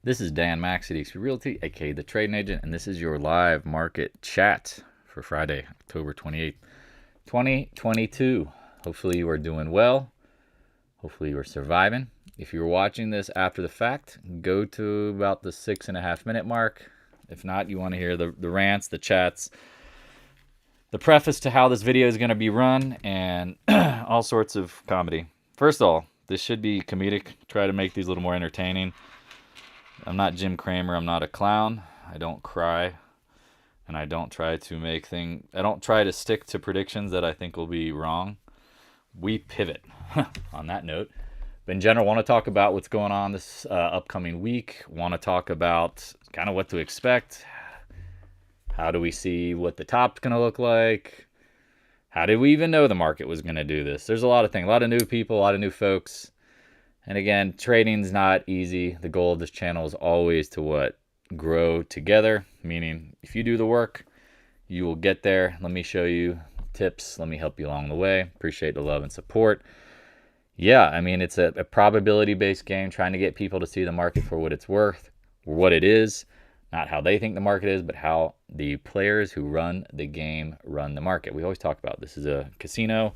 This is Dan Max at EXPI Realty, aka the Trading Agent, and this is your live market chat for Friday, October 28th, 2022. Hopefully you are doing well. Hopefully you are surviving. If you're watching this after the fact, go to about the 6.5 minute mark. If not, you want to hear the rants, the chats, the preface to how this video is going to be run, and all sorts of comedy. First of all, this should be comedic. Try to make these a little more entertaining. I'm not Jim Cramer. I'm not a clown. I don't cry, and I don't try to stick to predictions that I think will be wrong. We pivot on that note. But in general, want to talk about what's going on this upcoming week. Want to talk about kind of what to expect. How do we see what the top's going to look like? How did we even know the market was going to do this? There's a lot of things, a lot of new people, a lot of new folks. And again, trading's not easy. The goal of this channel is always to grow together. Meaning, if you do the work, you will get there. Let me show you tips. Let me help you along the way. Appreciate the love and support. Yeah, I mean, it's a probability-based game, trying to get people to see the market for what it's worth, or what it is. Not how they think the market is, but how the players who run the game run the market. We always talk about this is a casino.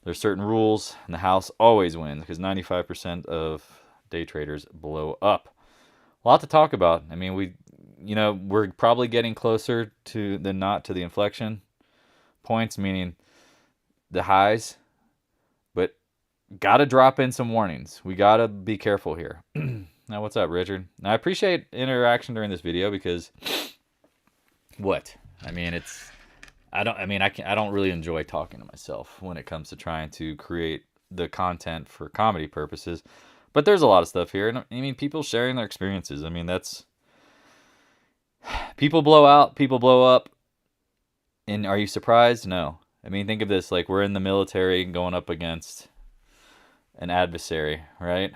There's certain rules, and the house always wins because 95% of day traders blow up. A lot to talk about. I mean, we're probably getting closer than not to the inflection points, meaning the highs, but got to drop in some warnings. We got to be careful here. Now, what's up, Richard? Now, I appreciate interaction during this video because I mean, I don't really enjoy talking to myself when it comes to trying to create the content for comedy purposes. But there's a lot of stuff here. And I mean, people sharing their experiences. I mean, people blow out, people blow up. And are you surprised? No. I mean, think of this, like we're in the military going up against an adversary, right?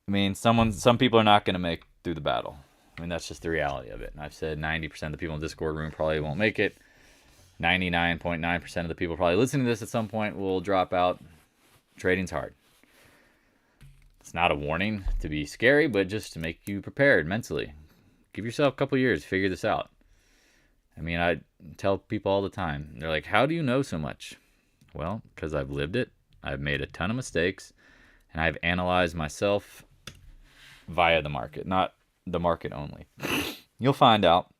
I mean, some people are not going to make through the battle. I mean, that's just the reality of it. And I've said 90% of the people in the Discord room probably won't make it. 99.9% of the people probably listening to this at some point will drop out. Trading's hard. It's not a warning to be scary, but just to make you prepared mentally. Give yourself a couple years to figure this out. I mean, I tell people all the time, they're like, how do you know so much? Well, because I've lived it. I've made a ton of mistakes, and I've analyzed myself via the market, not the market only. You'll find out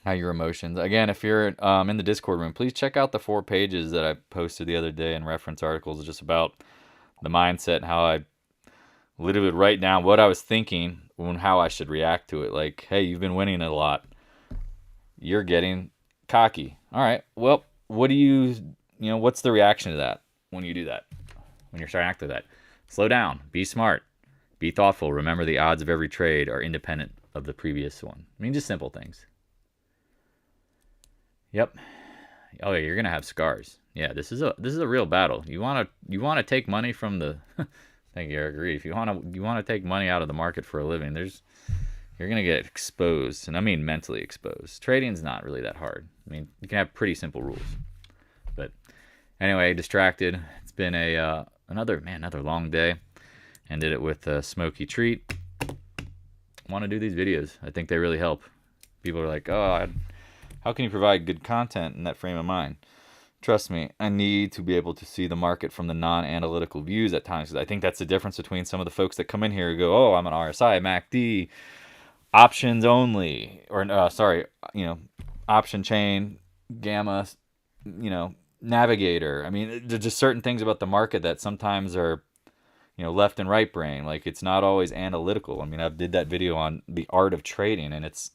how your emotions. Again, if you're in the Discord room, please check out the 4 pages that I posted the other day and reference articles just about the mindset and how I literally would write down what I was thinking and how I should react to it. Like, hey, you've been winning it a lot. You're getting cocky. All right, well, what's the reaction to that when you do that? When you're starting to act like that? Slow down. Be smart. Be thoughtful. Remember, the odds of every trade are independent of the previous one. I mean, just simple things. Yep. Oh yeah, you're gonna have scars. Yeah, this is a real battle. You wanna take money from the. Thank you, Eric Reef. You wanna take money out of the market for a living. You're gonna get exposed, and I mean mentally exposed. Trading's not really that hard. I mean, you can have pretty simple rules. But anyway, distracted. It's been another long day. Ended it with a smoky treat. Want to do these videos. I think they really help. People are like, oh, how can you provide good content in that frame of mind? Trust me, I need to be able to see the market from the non-analytical views at times. Because I think that's the difference between some of the folks that come in here and go, oh, I'm an RSI, MACD, options only, or option chain, gamma, navigator. I mean, there's just certain things about the market that sometimes are left and right brain. Like, it's not always analytical. I mean, I did that video on the art of trading, and it's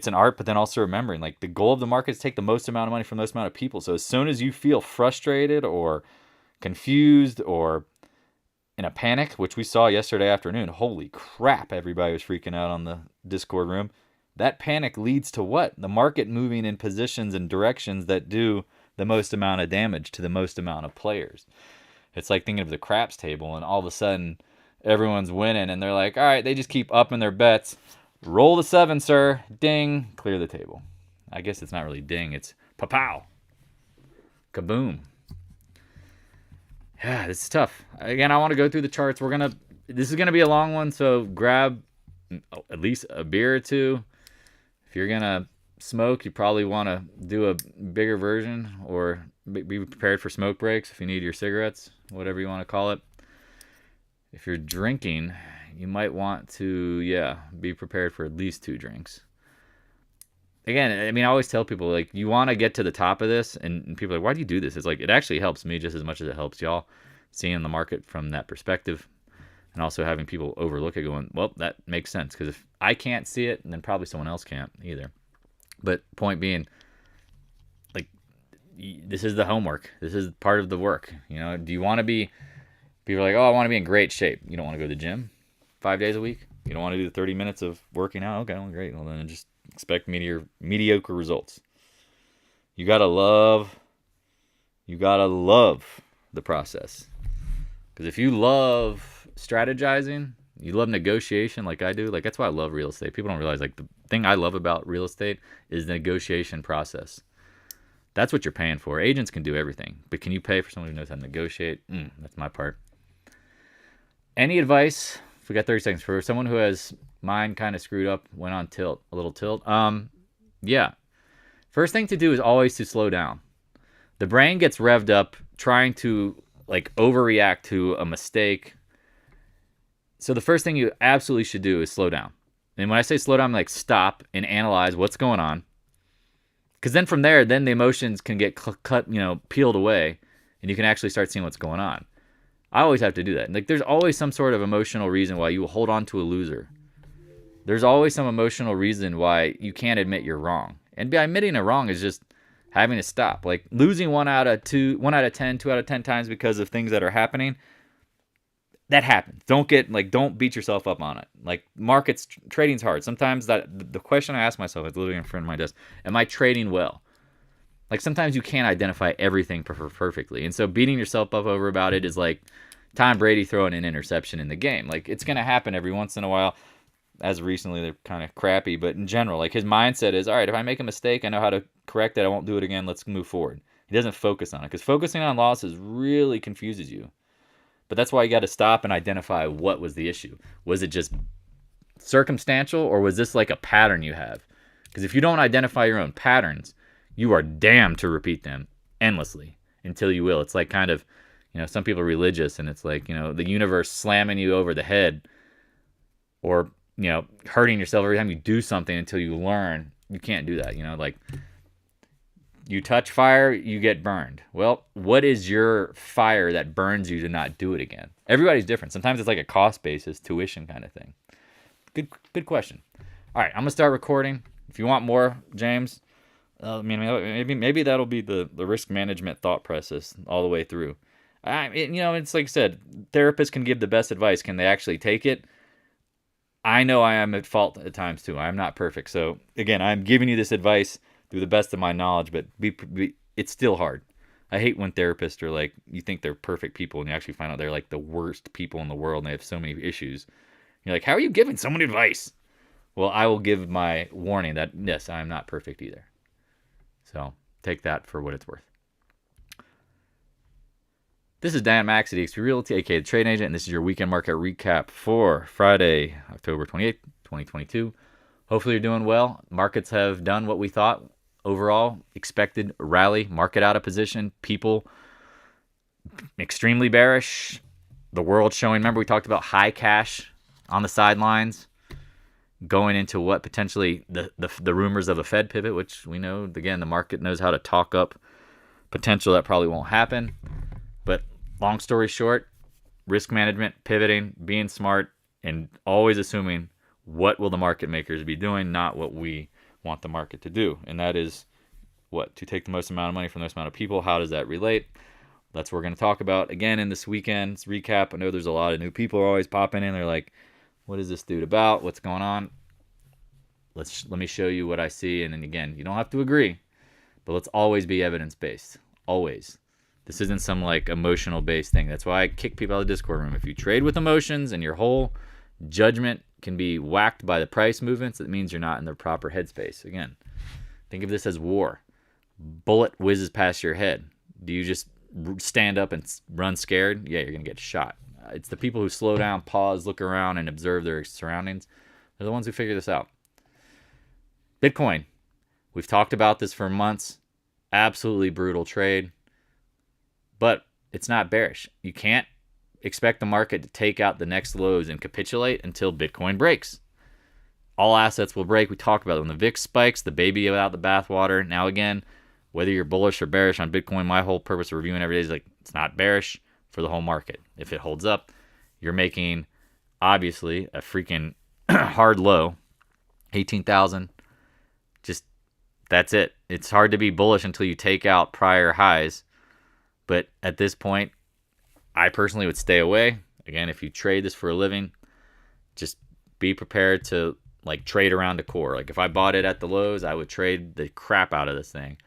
an art, but then also remembering, like, the goal of the market is to take the most amount of money from the most amount of people. So as soon as you feel frustrated or confused or in a panic, which we saw yesterday afternoon, holy crap, everybody was freaking out on the Discord room. That panic leads to what? The market moving in positions and directions that do the most amount of damage to the most amount of players. It's like thinking of the craps table, and all of a sudden everyone's winning, and they're like, all right, they just keep upping their bets. Roll the 7, sir. Ding. Clear the table. I guess it's not really ding. It's pa-pow. Kaboom. Yeah, this is tough. Again, I want to go through the charts. We're going to this is going to be a long one, so grab at least a beer or two. If you're going to smoke, you probably want to do a bigger version, or be prepared for smoke breaks if you need your cigarettes, whatever you want to call it. If you're drinking, you might want to, be prepared for at least 2 drinks. Again, I mean, I always tell people, like, you want to get to the top of this, and people are like, why do you do this? It's like, it actually helps me just as much as it helps y'all, seeing the market from that perspective, and also having people overlook it going, well, that makes sense, because if I can't see it, then probably someone else can't either. But point being, like, this is the homework. This is part of the work. You know, do you want to be, people are like, oh, I want to be in great shape. You don't want to go to the gym 5 days a week? You don't want to do the 30 minutes of working out? Okay, well, great. Well, then just expect mediocre results. You gotta love the process. Because if you love strategizing, you love negotiation like I do, like that's why I love real estate. People don't realize, like, the thing I love about real estate is the negotiation process. That's what you're paying for. Agents can do everything, but can you pay for someone who knows how to negotiate? That's my part. Any advice? If we got 30 seconds for someone who has mind kind of screwed up, went on a little tilt. First thing to do is always to slow down. The brain gets revved up trying to, like, overreact to a mistake. So the first thing you absolutely should do is slow down. And when I say slow down, I'm like, stop and analyze what's going on. Because then from there, then the emotions can get cut, peeled away, and you can actually start seeing what's going on. I always have to do that. Like, there's always some sort of emotional reason why you will hold on to a loser. There's always some emotional reason why you can't admit you're wrong. And by admitting a wrong is just having to stop. Like, losing 1 out of 10, 2 out of 10 times because of things that are happening, that happens. Don't beat yourself up on it. Like, markets, trading's hard. Sometimes the question I ask myself is literally in front of my desk, am I trading well? Like, sometimes you can't identify everything perfectly. And so beating yourself up over about it is like Tom Brady throwing an interception in the game. Like, it's going to happen every once in a while. As recently, they're kind of crappy. But in general, like, his mindset is, all right, if I make a mistake, I know how to correct it. I won't do it again. Let's move forward. He doesn't focus on it, because focusing on losses really confuses you. But that's why you got to stop and identify what was the issue. Was it just circumstantial, or was this like a pattern you have? Because if you don't identify your own patterns, you are damned to repeat them endlessly until you will. It's like kind of, some people are religious, and it's like, the universe slamming you over the head, or, hurting yourself every time you do something until you learn. You can't do that. Like, you touch fire, you get burned. Well, what is your fire that burns you to not do it again? Everybody's different. Sometimes it's like a cost basis, tuition kind of thing. Good question. All right, I'm gonna start recording. If you want more, James, maybe that'll be the risk management thought process all the way through. It's like I said, therapists can give the best advice. Can they actually take it? I know I am at fault at times too. I'm not perfect. So again, I'm giving you this advice through the best of my knowledge, but it's still hard. I hate when therapists are like, you think they're perfect people, and you actually find out they're like the worst people in the world, and they have so many issues. You're like, how are you giving someone advice? Well, I will give my warning that, yes, I'm not perfect either. So take that for what it's worth. This is Dan Max at EXPI Realty, aka the Trading Agent, and this is your weekend market recap for Friday, October 28th, 2022. Hopefully you're doing well. Markets have done what we thought. Overall, expected rally, market out of position, people extremely bearish. The world showing, remember we talked about high cash on the sidelines, going into what potentially the rumors of a Fed pivot, which we know, again, the market knows how to talk up potential that probably won't happen. But long story short, risk management, pivoting, being smart, and always assuming what will the market makers be doing, not what we want the market to do. And that is what? To take the most amount of money from the most amount of people. How does that relate? That's what we're going to talk about again in this weekend's recap. I know there's a lot of new people always popping in. They're like, what is this dude about? What's going on? Let me show you what I see. And then again, you don't have to agree, but let's always be evidence-based. Always. This isn't some like emotional-based thing. That's why I kick people out of the Discord room. If you trade with emotions and your whole judgment can be whacked by the price movements, it means you're not in the proper headspace. Again, think of this as war. Bullet whizzes past your head. Do you just stand up and run scared? Yeah, you're going to get shot. It's the people who slow down, pause, look around, and observe their surroundings. They're the ones who figure this out. Bitcoin. We've talked about this for months. Absolutely brutal trade. But it's not bearish. You can't expect the market to take out the next lows and capitulate until Bitcoin breaks. All assets will break. We talked about it. When the VIX spikes, the baby without the bathwater. Now again, whether you're bullish or bearish on Bitcoin, my whole purpose of reviewing every day is like, it's not bearish for the whole market. If it holds up, you're making, obviously, a freaking hard low, 18,000. Just, that's it. It's hard to be bullish until you take out prior highs. But at this point, I personally would stay away. Again, if you trade this for a living, just be prepared to like trade around a core. Like if I bought it at the lows, I would trade the crap out of this thing.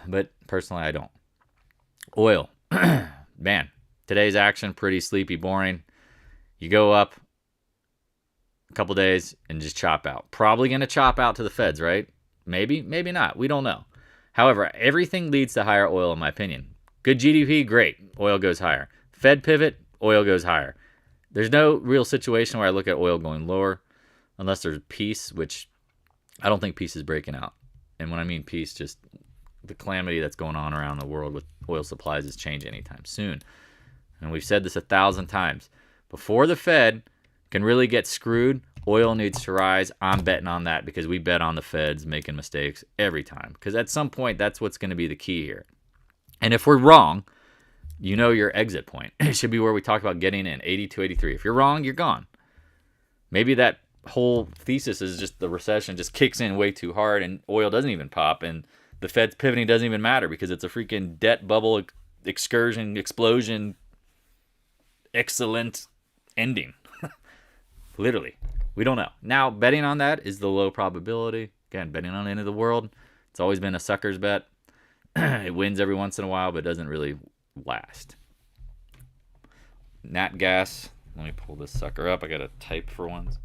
But personally, I don't. Oil. Man, today's action, pretty sleepy, boring. You go up a couple days and just chop out. Probably going to chop out to the feds, right? Maybe, maybe not. We don't know. However, everything leads to higher oil, in my opinion. Good GDP, great. Oil goes higher. Fed pivot, oil goes higher. There's no real situation where I look at oil going lower unless there's peace, which I don't think peace is breaking out. And when I mean peace, just the calamity that's going on around the world with oil supplies is changing anytime soon. And we've said this 1,000 times. Before the Fed can really get screwed, oil needs to rise. I'm betting on that because we bet on the Feds making mistakes every time. Because at some point, that's what's going to be the key here. And if we're wrong, you know your exit point. It should be where we talk about getting in, 82, 83. If you're wrong, you're gone. Maybe that whole thesis is just the recession just kicks in way too hard and oil doesn't even pop and the Fed's pivoting doesn't even matter because it's a freaking debt bubble excursion, explosion, excellent ending. Literally. We don't know. Now, betting on that is the low probability. Again, betting on the end of the world. It's always been a sucker's bet. It wins every once in a while, but doesn't really last. Nat gas. Let me pull this sucker up. I got to type for once.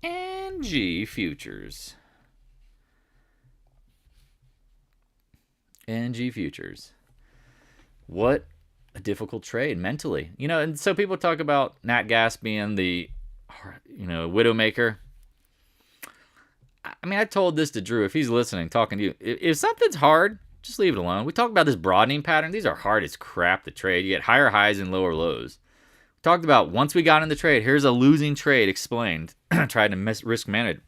NG futures. NG futures. What a difficult trade mentally. You know, and so people talk about nat gas being the, widowmaker. I mean, I told this to Drew. If he's listening, talking to you, if something's hard, just leave it alone. We talked about this broadening pattern. These are hard as crap to trade. You get higher highs and lower lows. We talked about once we got in the trade, here's a losing trade explained. Tried to risk manage.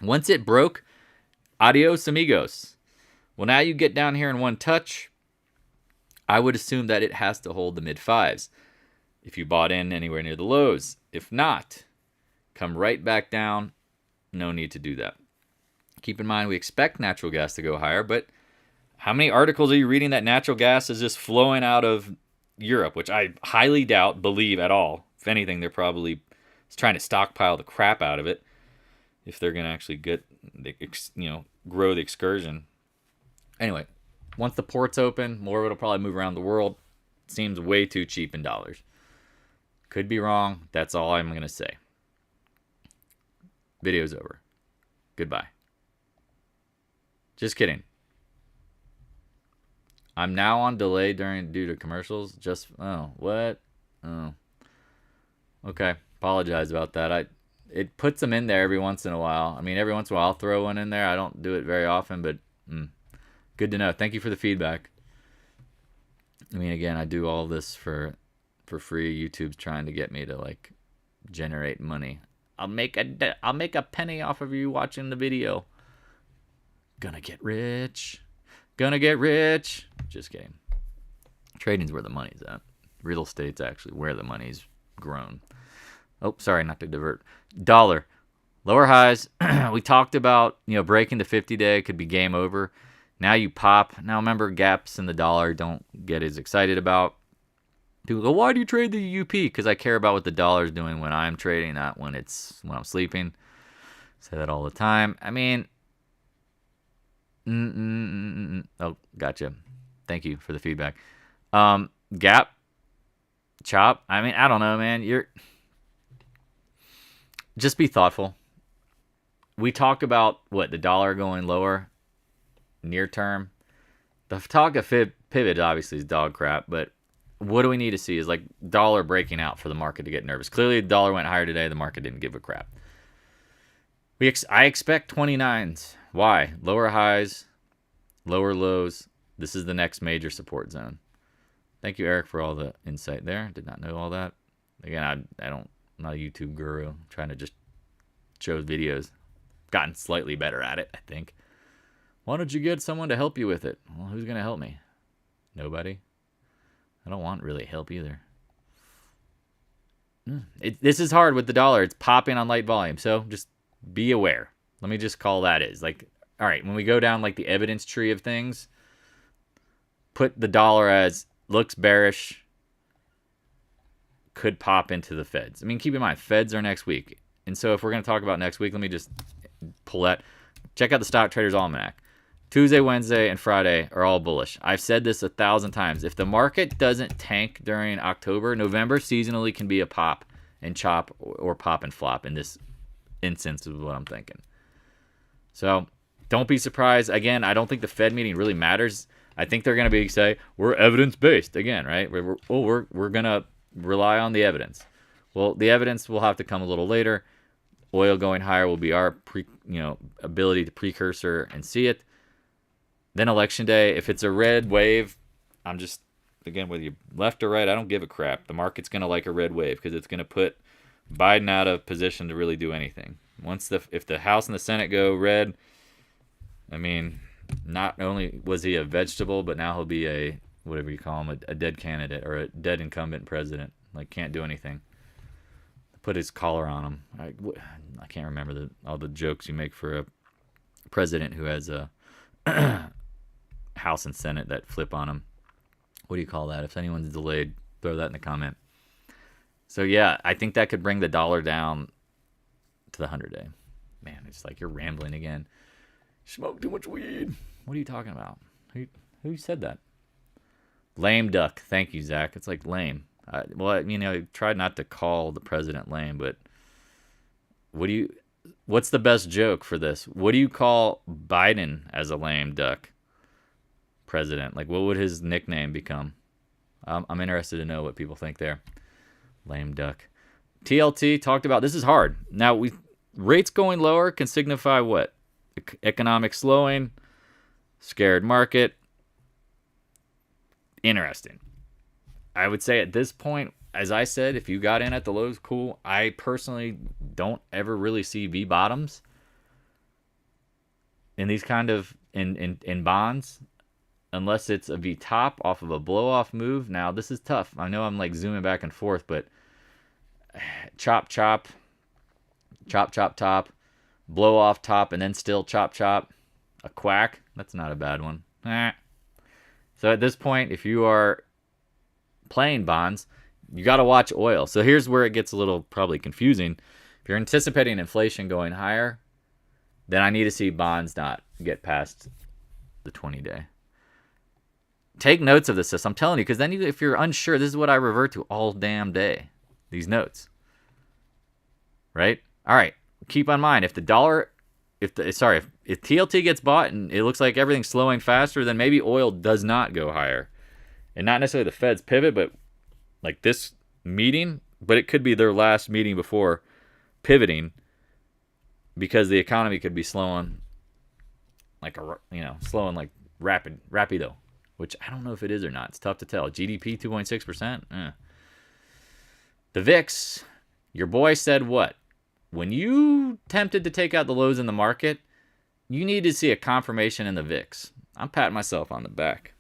Once it broke, adios amigos. Well, now you get down here in one touch. I would assume that it has to hold the mid fives if you bought in anywhere near the lows. If not, come right back down. No need to do that. Keep in mind, we expect natural gas to go higher, but how many articles are you reading that natural gas is just flowing out of Europe, which I highly doubt, believe at all. If anything, they're probably trying to stockpile the crap out of it if they're going to actually get, grow the excursion. Anyway, once the ports open, more of it will probably move around the world. Seems way too cheap in dollars. Could be wrong. That's all I'm going to say. Video's over. Goodbye. Just kidding. I'm now on delay due to commercials. Okay. Apologize about that. It puts them in there every once in a while. I mean, every once in a while I'll throw one in there. I don't do it very often, but good to know. Thank you for the feedback. I mean, again, I do all this for free. YouTube's trying to get me to generate money. I'll make a penny off of you watching the video. Gonna get rich. Just kidding. Trading's where the money's at. Real estate's actually where the money's grown. Oh, sorry, not to divert. Dollar. Lower highs. We talked about, breaking the 50-day could be game over. Now you pop. Now remember, gaps in the dollar don't get as excited about. People go, why do you trade the UP? Because I care about what the dollar's doing when I'm trading, not when I'm sleeping. Say that all the time. I mean, oh, gotcha. Thank you for the feedback. Gap, chop. I mean, I don't know, man. Just be thoughtful. We talk about the dollar going lower near term. The talk of pivot obviously is dog crap, but what do we need to see is like dollar breaking out for the market to get nervous. Clearly, the dollar went higher today. The market didn't give a crap. I expect 29s. Why? Lower highs, lower lows. This is the next major support zone. Thank you, Eric, for all the insight there. Did not know all that. Again, I'm not a YouTube guru. I'm trying to just show videos. Gotten slightly better at it, I think. Why don't you get someone to help you with it? Well, who's going to help me? Nobody. I don't want really help either. This is hard with the dollar. It's popping on light volume. So just be aware. Let me just call that is. Like, all right, when we go down like the evidence tree of things, put the dollar as looks bearish, could pop into the Feds. I mean, keep in mind, Feds are next week. And so if we're going to talk about next week, let me just pull that. Check out the Stock Traders Almanac. Tuesday, Wednesday, and Friday are all bullish. I've said this 1,000 times. If the market doesn't tank during October, November seasonally can be a pop and chop or pop and flop in this instance is what I'm thinking. So don't be surprised. Again, I don't think the Fed meeting really matters. I think they're going to say, we're evidence-based again, right? We're going to rely on the evidence. Well, the evidence will have to come a little later. Oil going higher will be our ability to precursor and see it. Then election day, if it's a red wave, I'm just, again, whether you left or right, I don't give a crap. The market's going to like a red wave because it's going to put Biden out of position to really do anything. If the House and the Senate go red, I mean, not only was he a vegetable, but now he'll be a, whatever you call him, a dead candidate or a dead incumbent president. Like, can't do anything. Put his collar on him. I can't remember all the jokes you make for a president who has a House and Senate that flip on him. What do you call that? If anyone's delayed, throw that in the comment. So yeah, I think that could bring the dollar down to the 100-day. Man, it's like you're rambling again. Smoke too much weed. What are you talking about? Who said that? Lame duck. Thank you, Zach. It's like lame. I tried not to call the president lame, but what's the best joke for this? What do you call Biden as a lame duck president? Like, what would his nickname become? I'm interested to know what people think there. Lame duck. TLT talked about, this is hard. Now, rates going lower can signify what? Economic slowing, scared market. Interesting. I would say at this point, as I said, if you got in at the lows, cool. I personally don't ever really see V bottoms in these kind of in bonds unless it's a V top off of a blow off move. Now this is tough. I know I'm like zooming back and forth, but chop top, blow off top, and then still chop, a quack. That's not a bad one. So at this point, if you are playing bonds, you got to watch oil. So here's where it gets a little probably confusing. If you're anticipating inflation going higher, then I need to see bonds not get past the 20-day. Take notes of this. I'm telling you, because then if you're unsure, this is what I revert to all damn day. These notes. Right? All right. Keep in mind, if TLT gets bought and it looks like everything's slowing faster, then maybe oil does not go higher. And not necessarily the Fed's pivot, but like this meeting, but it could be their last meeting before pivoting because the economy could be slowing like rapido, which I don't know if it is or not. It's tough to tell. GDP 2.6%. The VIX, your boy said what? When you tempted to take out the lows in the market, you need to see a confirmation in the VIX. I'm patting myself on the back.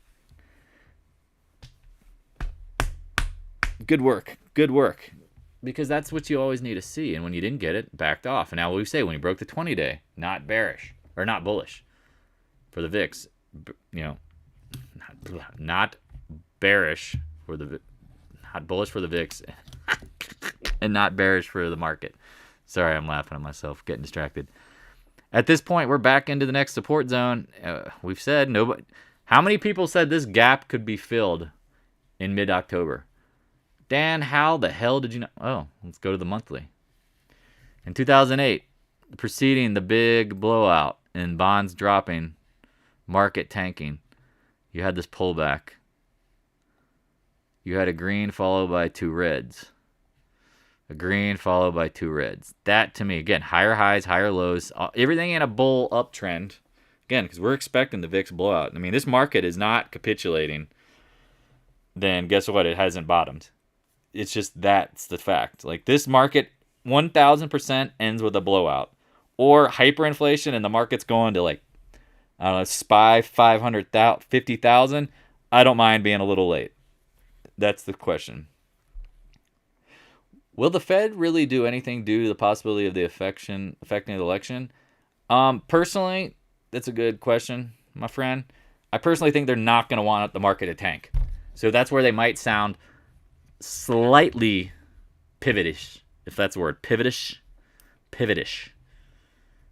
Good work. Because that's what you always need to see. And when you didn't get it, backed off. And now what we say, when you broke the 20-day, not bearish. Or not bullish for the VIX. Not bearish for the... Not bullish for the VIX. And not bearish for the market. Sorry, I'm laughing at myself, getting distracted. At this point, we're back into the next support zone. We've said nobody... How many people said this gap could be filled in mid-October? Dan, how the hell did you know? Oh, let's go to the monthly. In 2008, preceding the big blowout and bonds dropping, market tanking, you had this pullback. You had a green followed by 2 reds. A green followed by 2 reds. That, to me, again, higher highs, higher lows. Everything in a bull uptrend. Again, because we're expecting the VIX blowout. I mean, this market is not capitulating. Then guess what? It hasn't bottomed. It's just that's the fact. Like, this market, 1,000% ends with a blowout. Or hyperinflation and the market's going to, like, I don't know, SPY 500,000, 50,000. I don't mind being a little late. That's the question. Will the Fed really do anything due to the possibility of the affecting the election? Personally, that's a good question, my friend. I personally think they're not going to want the market to tank. So that's where they might sound slightly pivotish, if that's a word. Pivotish.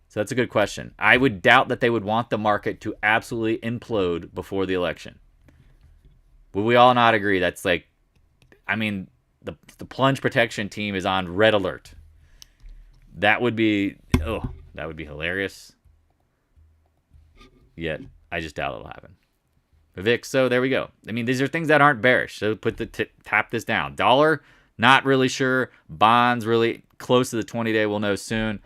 So that's a good question. I would doubt that they would want the market to absolutely implode before the election. Would we all not agree? That's like, I mean, the plunge protection team is on red alert. That would be hilarious. Yet, I just doubt it'll happen. The VIX, so there we go. I mean, these are things that aren't bearish. So tap this down. Dollar, not really sure. Bonds, really close to the 20-day. We'll know soon.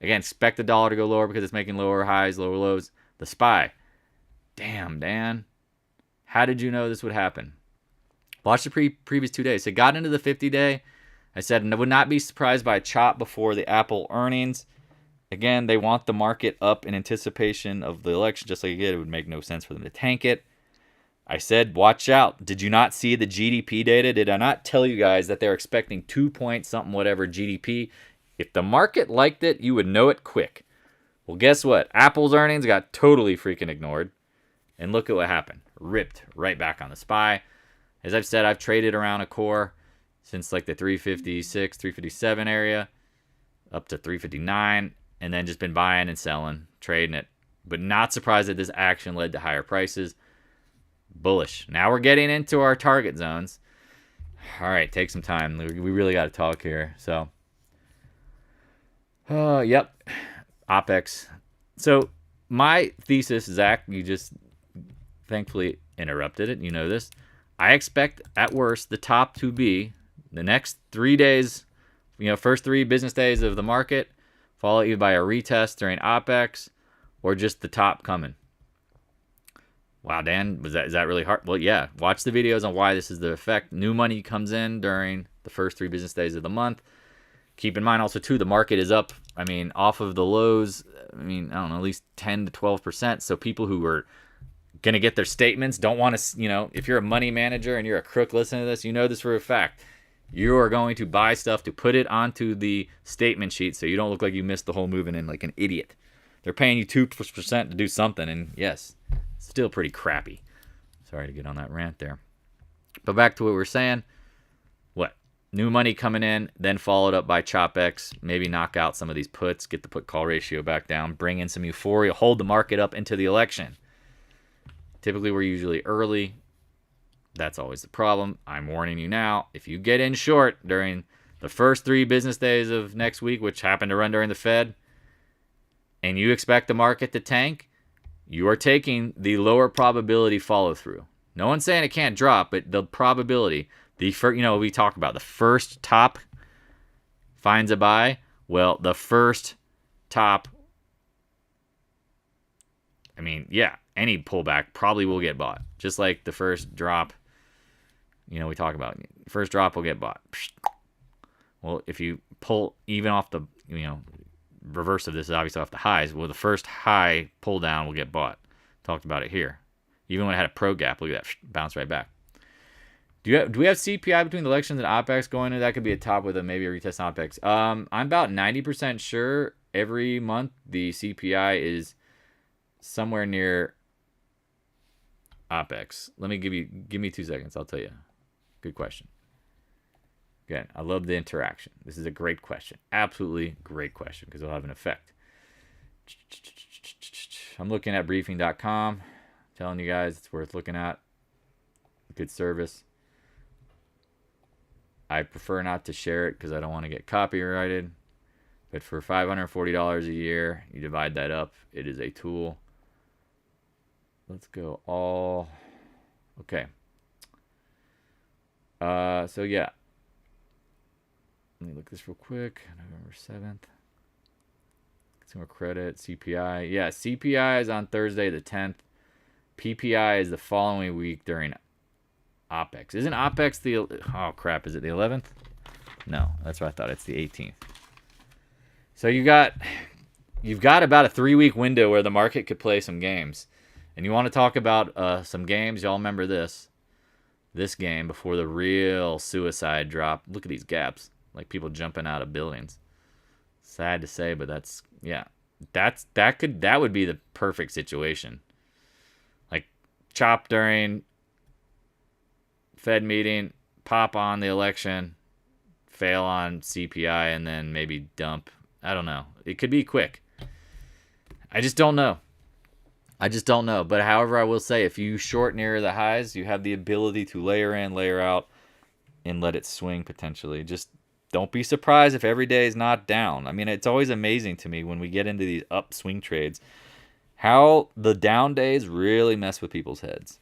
Again, expect the dollar to go lower because it's making lower highs, lower lows. The SPY. Damn, Dan. How did you know this would happen? Watch the previous 2 days. It got into the 50-day. I said I would not be surprised by a chop before the Apple earnings. Again, they want the market up in anticipation of the election. Just like it would make no sense for them to tank it. I said, watch out. Did you not see the GDP data? Did I not tell you guys that they're expecting 2 point something whatever GDP? If the market liked it, you would know it quick. Well, guess what? Apple's earnings got totally freaking ignored. And look at what happened. Ripped right back on the SPY. As I've said, I've traded around a core since like the 356, 357 area up to 359 and then just been buying and selling, trading it. But not surprised that this action led to higher prices. Bullish. Now we're getting into our target zones. All right, take some time. We really got to talk here. So, yep, OPEX. So my thesis, Zach, you just thankfully interrupted it. You know this. I expect, at worst, the top to be the next 3 days, first 3 business days of the market, followed either by a retest during OPEX or just the top coming. Wow, Dan, is that really hard? Well, yeah. Watch the videos on why this is the effect. New money comes in during the first 3 business days of the month. Keep in mind also, too, the market is up, off of the lows, I don't know, at least 10 to 12%. So people who are going to get their statements don't want to, if you're a money manager and you're a crook listening to this, you know this for a fact. You are going to buy stuff to put it onto the statement sheet so you don't look like you missed the whole movement in like an idiot. They're paying you 2% to do something, and yes, still pretty crappy. Sorry to get on that rant there. But back to what we were saying. What? New money coming in, then followed up by ChopX. Maybe knock out some of these puts, get the put-call ratio back down, bring in some euphoria, hold the market up into the election. Typically, we're usually early. That's always the problem. I'm warning you now. If you get in short during the first 3 business days of next week, which happen to run during the Fed, and you expect the market to tank, you are taking the lower probability follow-through. No one's saying it can't drop, but the probability, we talk about the first top finds a buy. Well, the first top, any pullback probably will get bought. Just like the first drop, we talk about. First drop will get bought. Well, if you pull even off the, reverse of this is obviously off the highs. Well, the first high pull down will get bought. Talked about it here. Even when it had a pro gap, look at that, bounce right back. Do we have CPI between the elections and OPEX going in? That could be a top with maybe a retest OPEX. I'm about 90% sure every month the CPI is somewhere near OPEX. Give me 2 seconds. I'll tell you. Good question. Again, I love the interaction. This is a great question. Absolutely great question because it'll have an effect. I'm looking at briefing.com. Telling you guys it's worth looking at. Good service. I prefer not to share it because I don't want to get copyrighted. But for $540 a year, you divide that up. It is a tool. Let's go all. Okay. So yeah. Let me look this real quick. November 7th. Consumer credit, CPI. Yeah, CPI is on Thursday the 10th. PPI is the following week during OPEX. Isn't OPEX the... Oh, crap. Is it the 11th? No, that's what I thought. It's the 18th. So you've got about a 3-week window where the market could play some games. And you want to talk about some games? Y'all remember this. This game before the real suicide drop. Look at these gaps. Like people jumping out of buildings. Sad to say, but that's... Yeah. That would be the perfect situation. Like chop during Fed meeting, pop on the election, fail on CPI, and then maybe dump. I don't know. It could be quick. I just don't know. But however, I will say, if you short near the highs, you have the ability to layer in, layer out, and let it swing potentially. Just don't be surprised if every day is not down. I mean, it's always amazing to me when we get into these upswing trades, how the down days really mess with people's heads.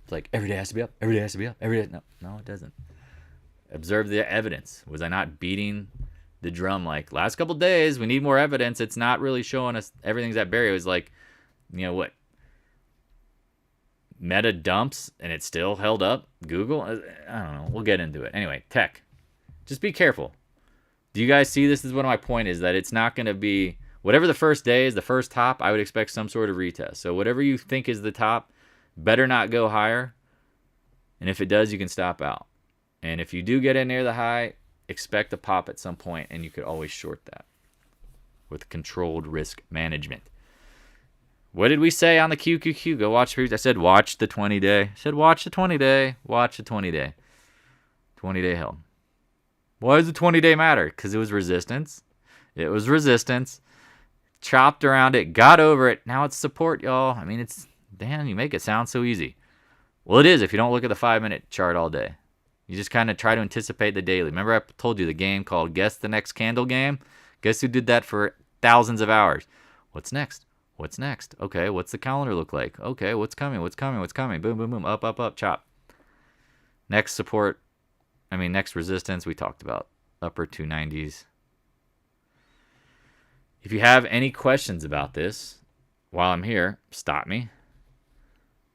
It's like, every day has to be up, every day has to be up, every day. No, it doesn't. Observe the evidence. Was I not beating the drum like last couple days? We need more evidence. It's not really showing us everything's at Barry. It was like, you know what? Meta dumps and it still held up. Google, I don't know. We'll get into it. Anyway, tech. Just be careful. Do you guys see this? This is one of my point is that it's not going to be whatever the first day is, the first top. I would expect some sort of retest. So whatever you think is the top, better not go higher. And if it does, you can stop out. And if you do get in near the high, expect a pop at some point, and you could always short that with controlled risk management. What did we say on the QQQ? Go watch. I said watch the 20-day. I said watch the 20-day. Watch the 20-day. 20-day held. Why does the 20-day matter? Because it was resistance. It was resistance. Chopped around it. Got over it. Now it's support, y'all. I mean, it's... Damn, you make it sound so easy. Well, it is if you don't look at the 5-minute chart all day. You just kind of try to anticipate the daily. Remember I told you the game called Guess the Next Candle game? Guess who did that for thousands of hours? What's next? What's next? Okay, what's the calendar look like? Okay, what's coming? What's coming? What's coming? Boom, boom, boom. Up, up, up. Chop. Next support. Next resistance we talked about. Upper 290s. If you have any questions about this while I'm here, stop me.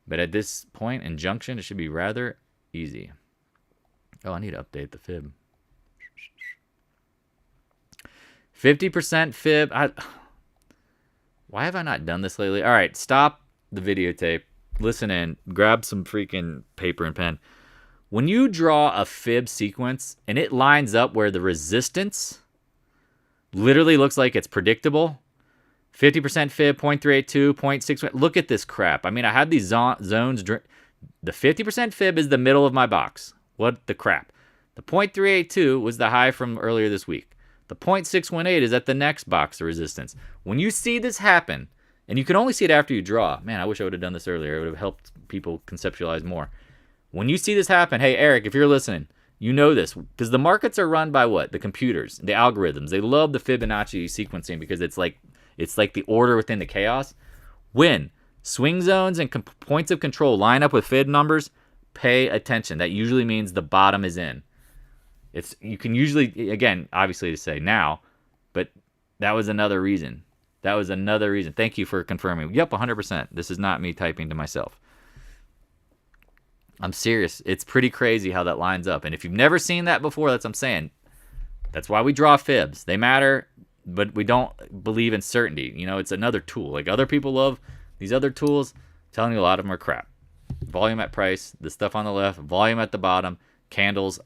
But at this point in junction, it should be rather easy. Oh, I need to update the fib. 50% fib. Why have I not done this lately? All right, stop the videotape. Listen in. Grab some freaking paper and pen. When you draw a fib sequence and it lines up where the resistance literally looks like it's predictable, 50% fib, 0.382, 0.6. Look at this crap. I had these zones. The 50% fib is the middle of my box. What the crap? The 0.382 was the high from earlier this week. The 0.618 is at the next box of resistance. When you see this happen, and you can only see it after you draw. Man, I wish I would have done this earlier. It would have helped people conceptualize more. When you see this happen, hey, Eric, if you're listening, you know this. Because the markets are run by what? The computers, the algorithms. They love the Fibonacci sequencing because it's like the order within the chaos. When swing zones and points of control line up with fib numbers, pay attention. That usually means the bottom is in. You can usually, again, obviously to say now, but that was another reason. Thank you for confirming. Yep, 100%. This is not me typing to myself. I'm serious. It's pretty crazy how that lines up. And if you've never seen that before, that's what I'm saying. That's why we draw fibs. They matter, but we don't believe in certainty. It's another tool. Like other people love these other tools. I'm telling you, a lot of them are crap. Volume at price, the stuff on the left, volume at the bottom, candles,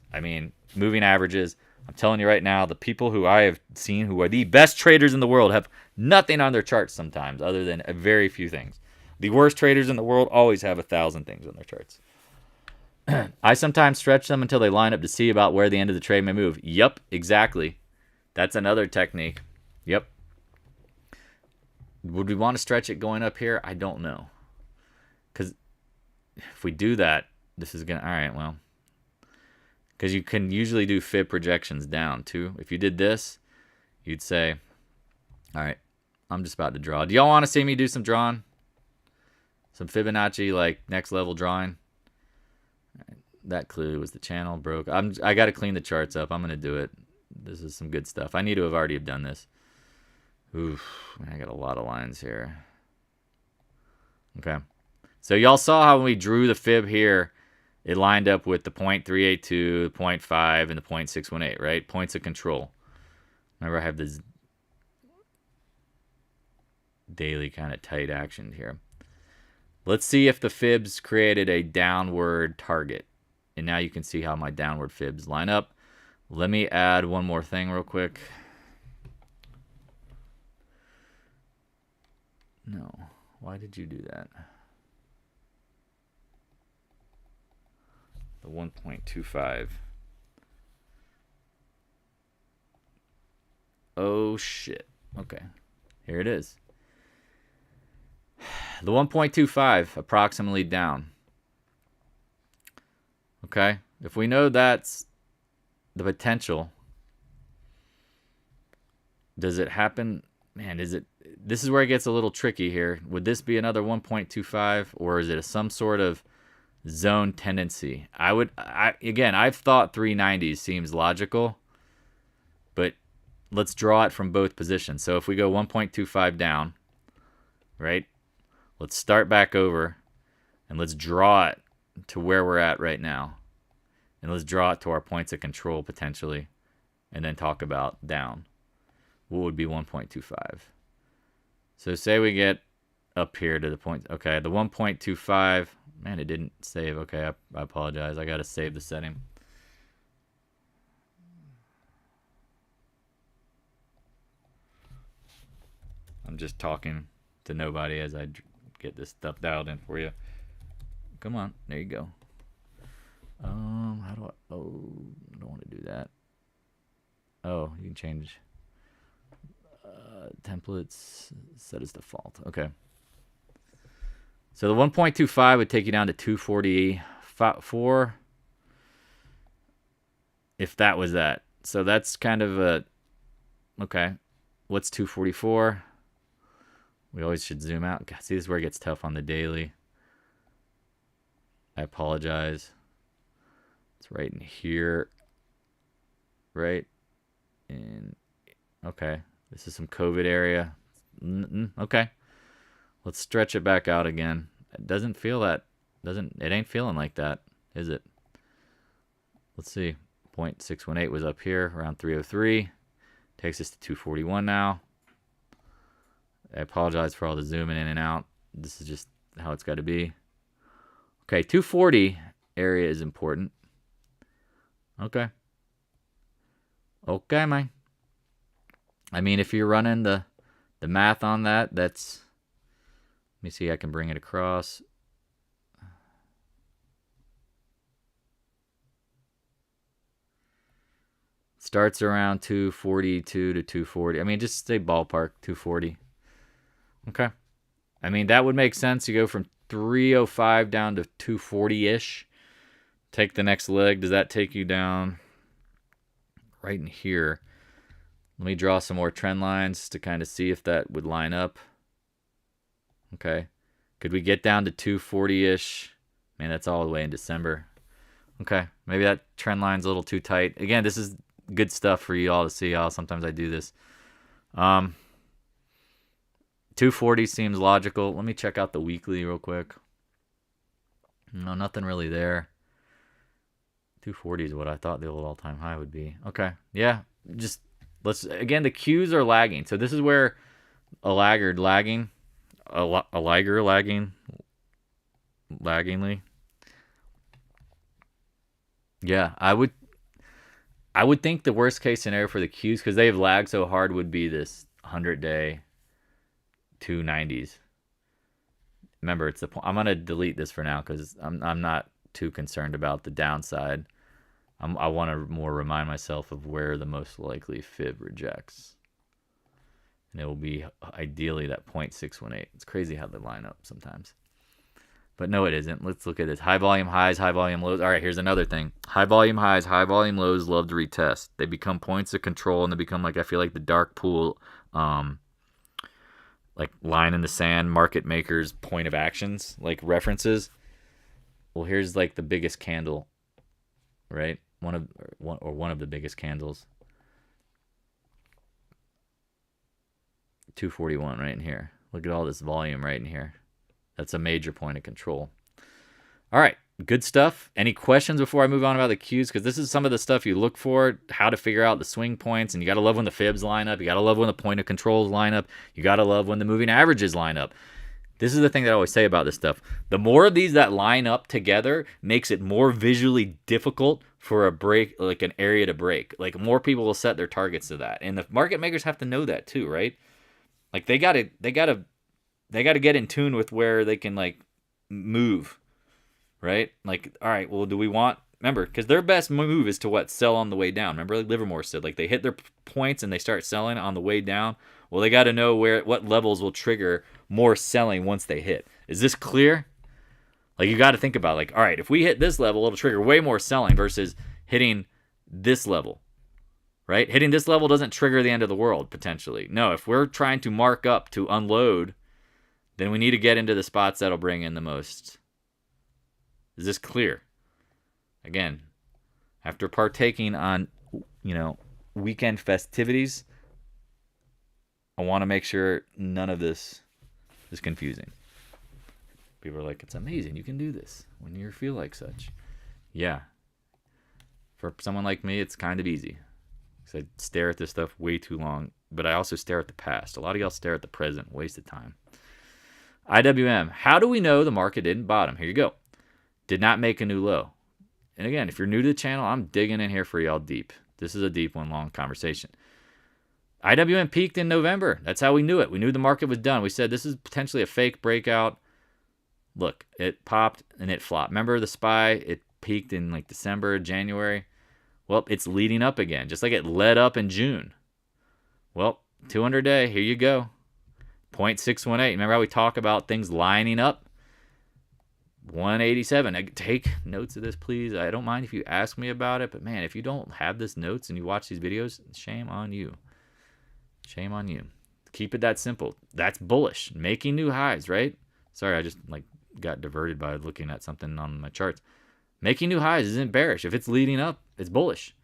moving averages. I'm telling you right now, the people who I have seen who are the best traders in the world have nothing on their charts sometimes other than a very few things. The worst traders in the world always have 1,000 things on their charts. I sometimes stretch them until they line up to see about where the end of the trade may move. Yep, exactly. That's another technique. Yep. Would we want to stretch it going up here? I don't know. Because if we do that, this is going to... All right, well... Because you can usually do fib projections down, too. If you did this, you'd say, all right, I'm just about to draw. Do y'all want to see me do some drawing? Some Fibonacci, like, next level drawing? That clearly was the channel broke. I got to clean the charts up. I'm going to do it. This is some good stuff. I need to have already have done this. Oof, I got a lot of lines here. Okay. So y'all saw how when we drew the fib here, it lined up with the 0.382, the 0.5, and the 0.618, right? Points of control. Remember, I have this daily kind of tight action here. Let's see if the fibs created a downward target. And now you can see how my downward fibs line up. Let me add one more thing real quick. No. Why did you do that? The 1.25. Oh, shit. Okay. Here it is. The 1.25 approximately down. Okay. If we know that's the potential, does it happen? Man, is it? This is where it gets a little tricky here. Would this be another 1.25, or is it some sort of zone tendency? Again, I've thought 390s seems logical, but let's draw it from both positions. So if we go 1.25 down, right? Let's start back over, and let's draw it to where we're at right now. And let's draw it to our points of control potentially, and then talk about down. What would be 1.25? So say we get up here to the point. Okay, the 1.25. Man, it didn't save. Okay, I apologize. I got to save the setting. I'm just talking to nobody as I get this stuff dialed in for you. Come on, there you go. How do I? Oh, I don't want to do that. Oh, you can change templates. Set as default. Okay. So the 1.25 would take you down to 244. If that was that. So that's kind of a. Okay. What's 244? We always should zoom out. God, see, this is where it gets tough on the daily. I apologize. It's right in here. Right in. Okay. This is some COVID area. Okay. Let's stretch it back out again. It doesn't feel that. It ain't feeling like that, is it? Let's see. 0.618 was up here around 303. Takes us to 241 now. I apologize for all the zooming in and out. This is just how it's got to be. Okay, 240 area is important. Okay. Okay, man. I mean, if you're running the math on that, that's... Let me see, I can bring it across. Starts around 242 to 240. I mean, just say ballpark, 240. Okay. I mean, that would make sense. You go from 305 down to 240-ish. Take the next leg. Does that take you down right in here? Let me draw some more trend lines to kind of see if that would line up. Okay. Could we get down to 240-ish? Man, that's all the way in December. Okay. Maybe that trend line's a little too tight. Again, this is good stuff for you all to see how sometimes I do this. 240 seems logical. Let me check out the weekly real quick. No, nothing really there. 240 is what I thought the old all-time high would be. Okay. Yeah. Just let's, again, the Qs are lagging. So this is where a laggard lagging, a lagger lagging, laggingly. Yeah, I would think the worst case scenario for the Qs, because they've lagged so hard, would be this 100-day 290s. Remember, it's the point. I'm gonna delete this for now because I'm not too concerned about the downside. I want to more remind myself of where the most likely fib rejects, and it will be ideally that 0.618. It's crazy how they line up sometimes. But no, it isn't. Let's look at this. High volume highs, high volume lows. All right, here's another thing. High volume highs, high volume lows love to retest. They become points of control, and they become, like, I feel like the dark pool, like line in the sand, market makers' point of actions, like references. Well, here's like the biggest candle right? One of the biggest candles. 241 right in here. Look at all this volume right in here. That's a major point of control. All right, good stuff. Any questions before I move on about the Qs? Because this is some of the stuff you look for, how to figure out the swing points, and you got to love when the fibs line up. You got to love when the point of controls line up. You got to love when the moving averages line up. This is the thing that I always say about this stuff. The more of these that line up together makes it more visually difficult for a break, like an area to break. Like more people will set their targets to that. And the market makers have to know that too, right? Like they gotta get in tune with where they can like move, right? Like, all right, well, do we want, remember, because their best move is to what? Sell on the way down. Remember, like Livermore said, like they hit their points and they start selling on the way down. Well, they got to know what levels will trigger more selling once they hit. Is this clear? Like you got to think about like, all right, if we hit this level, it'll trigger way more selling versus hitting this level, right? Hitting this level doesn't trigger the end of the world potentially. No, if we're trying to mark up to unload, then we need to get into the spots that'll bring in the most. Is this clear? Again, after partaking on, weekend festivities, I want to make sure none of this is confusing. People are like, it's amazing you can do this when you feel like such. Yeah. For someone like me, it's kind of easy. Because I stare at this stuff way too long, but I also stare at the past. A lot of y'all stare at the present. Waste of time. IWM. How do we know the market didn't bottom? Here you go. Did not make a new low. And again, if you're new to the channel, I'm digging in here for y'all deep. This is a deep one, long conversation. IWM peaked in November. That's how we knew it. We knew the market was done. We said this is potentially a fake breakout. Look, it popped and it flopped. Remember the SPY? It peaked in like December, January. Well, it's leading up again, just like it led up in June. Well, 200-day, here you go. 0.618. Remember how we talk about things lining up? 187. Take notes of this, please. I don't mind if you ask me about it, but man, if you don't have this notes and you watch these videos, shame on you. Shame on you. Keep it that simple. That's bullish. Making new highs, right? Sorry, I just got diverted by looking at something on my charts. Making new highs isn't bearish. If it's leading up, it's bullish.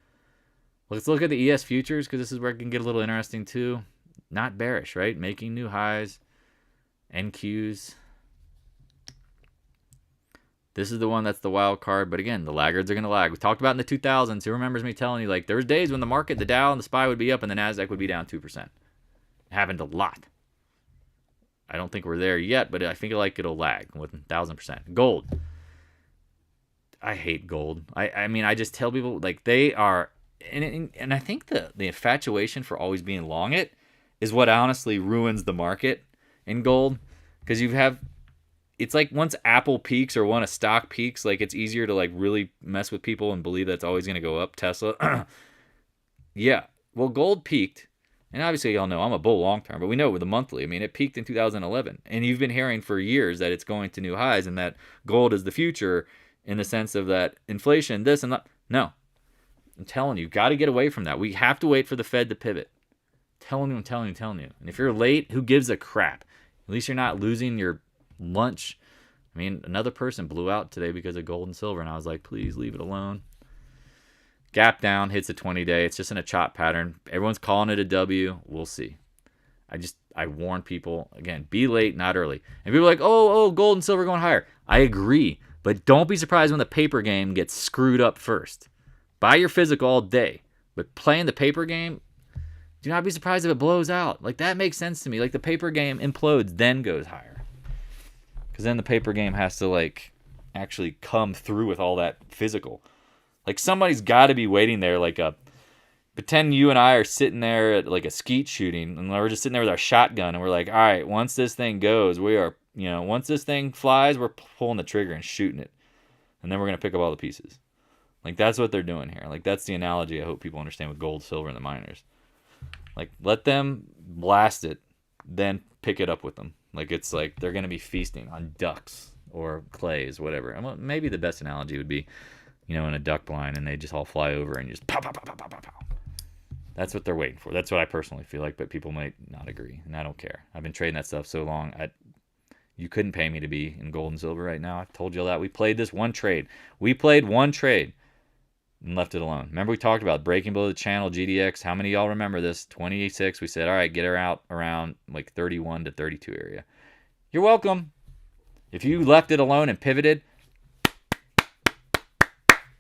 Let's look at the ES futures because this is where it can get a little interesting too. Not bearish, right? Making new highs. NQs. This is the one that's the wild card. But again, the laggards are going to lag. We talked about in the 2000s. Who remembers me telling you, like, there was days when the market, the Dow and the SPY would be up and the NASDAQ would be down 2%. It happened a lot. I don't think we're there yet, but I think like it'll lag with 1,000%. Gold. I hate gold. I mean, I just tell people, like, they are, and I think the infatuation for always being long it is what honestly ruins the market in gold. Because it's like once Apple peaks or one a stock peaks, like it's easier to like really mess with people and believe that's always going to go up. Tesla. Yeah. Well, gold peaked. And obviously y'all know I'm a bull long term, but we know with the monthly, I mean, it peaked in 2011. And you've been hearing for years that it's going to new highs and that gold is the future in the sense of that inflation, this and that. No. I'm telling you, got to get away from that. We have to wait for the Fed to pivot. I'm telling you. And if you're late, who gives a crap? At least you're not losing your lunch. I mean, another person blew out today because of gold and silver, and I was like, please leave it alone. Gap down, hits a 20-day. It's just in a chop pattern. Everyone's calling it a W. We'll see. I warn people, again, be late, not early. And people are like, oh, gold and silver going higher. I agree, but don't be surprised when the paper game gets screwed up first. Buy your physical all day, but playing the paper game, do not be surprised if it blows out. Like, that makes sense to me. Like, the paper game implodes, then goes higher. Because then the paper game has to, like, actually come through with all that physical. Like, somebody's got to be waiting there, like pretend you and I are sitting there at, like, a skeet shooting, and we're just sitting there with our shotgun, and we're like, all right, once this thing goes, we are, once this thing flies, we're pulling the trigger and shooting it. And then we're going to pick up all the pieces. Like, that's what they're doing here. Like, that's the analogy I hope people understand with gold, silver, and the miners. Like, let them blast it, then pick it up with them. Like, it's like they're going to be feasting on ducks or clays, whatever. And maybe the best analogy would be, in a duck blind, and they just all fly over and just pow, pow, pow, pow, pow, pow, pow. That's what they're waiting for. That's what I personally feel like, but people might not agree, and I don't care. I've been trading that stuff so long. You couldn't pay me to be in gold and silver right now. I told you all that. We played this one trade. We played one trade. and left it alone. Remember we talked about breaking below the channel, GDX. How many of y'all remember this? 26, we said, all right, get her out around like 31 to 32 area. You're welcome. If you left it alone and pivoted,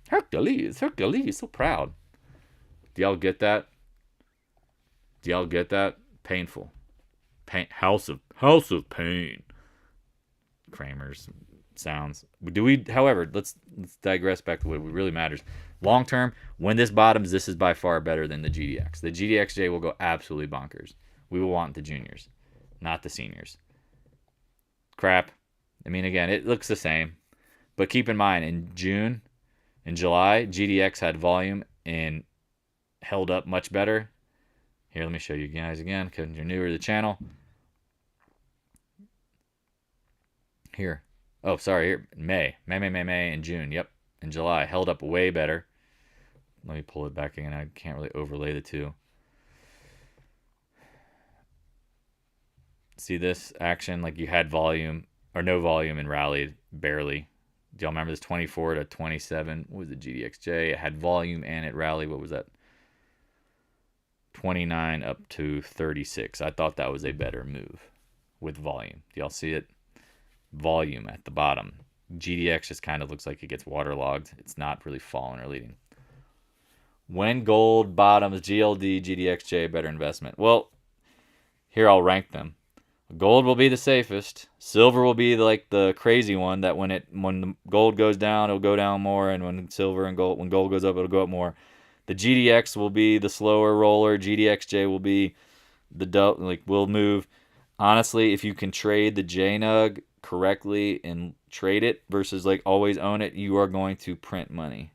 Hercules, so proud. Do y'all get that? Do y'all get that? Painful. House of pain. Kramer's sounds. However, let's digress back to what really matters. Long term, when this bottoms, this is by far better than the GDX. The GDXJ will go absolutely bonkers. We will want the juniors, not the seniors. Crap. I mean, again, it looks the same. But keep in mind, in June and July, GDX had volume and held up much better. Here, let me show you guys again because you're newer to the channel. Here. Oh, sorry. Here. May, and June. Yep. And July held up way better. Let me pull it back again. I can't really overlay the two. See this action? Like you had volume or no volume and rallied barely. Do y'all remember this? 24 to 27. What was the GDXJ? It had volume and it rallied. What was that? 29 up to 36. I thought that was a better move with volume. Do y'all see it? Volume at the bottom. GDX just kind of looks like it gets waterlogged. It's not really falling or leading. When gold bottoms, GLD, GDXJ, better investment. Well, here I'll rank them. Gold will be the safest. Silver will be like the crazy one that when the gold goes down, it'll go down more, and when gold goes up, it'll go up more. The GDX will be the slower roller. GDXJ will be will move. Honestly, if you can trade the JNUG correctly and trade it versus like always own it, you are going to print money.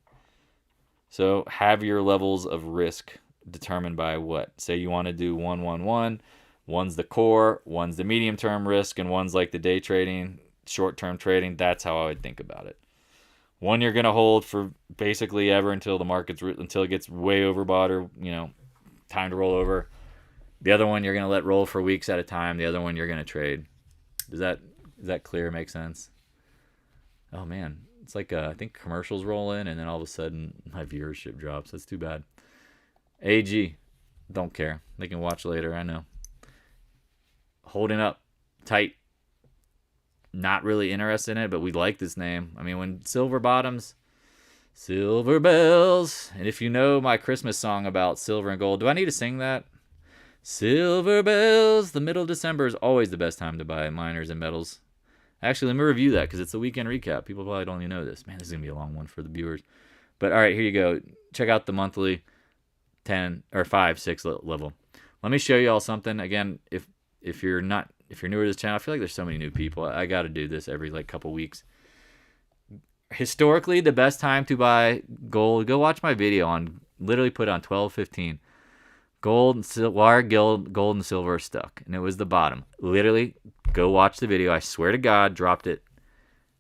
So have your levels of risk determined by what? Say you want to do 1-1-1. One's the core, one's the medium-term risk, and one's like the day trading, short-term trading. That's how I would think about it. One you're going to hold for basically ever until it gets way overbought or, time to roll over. The other one you're going to let roll for weeks at a time. The other one you're going to trade. Is that clear? Make sense? Oh, man. It's like I think commercials roll in, and then all of a sudden my viewership drops. That's too bad. AG. Don't care. They can watch later. I know. Holding up tight. Not really interested in it, but we like this name. I mean, when silver bottoms, silver bells. And if you know my Christmas song about silver and gold, do I need to sing that? Silver bells. The middle of December is always the best time to buy miners and metals. Actually, let me review that because it's the weekend recap. People probably don't even know this. Man, this is going to be a long one for the viewers. But all right, here you go. Check out the monthly 10 or 5, 6 level. Let me show you all something. Again, if you're newer to this channel, I feel like there's so many new people. I got to do this every couple weeks. Historically, the best time to buy gold, go watch my video on, literally put on 12:15. Gold and silver are stuck, and it was the bottom. Literally, go watch the video. I swear to God, dropped it.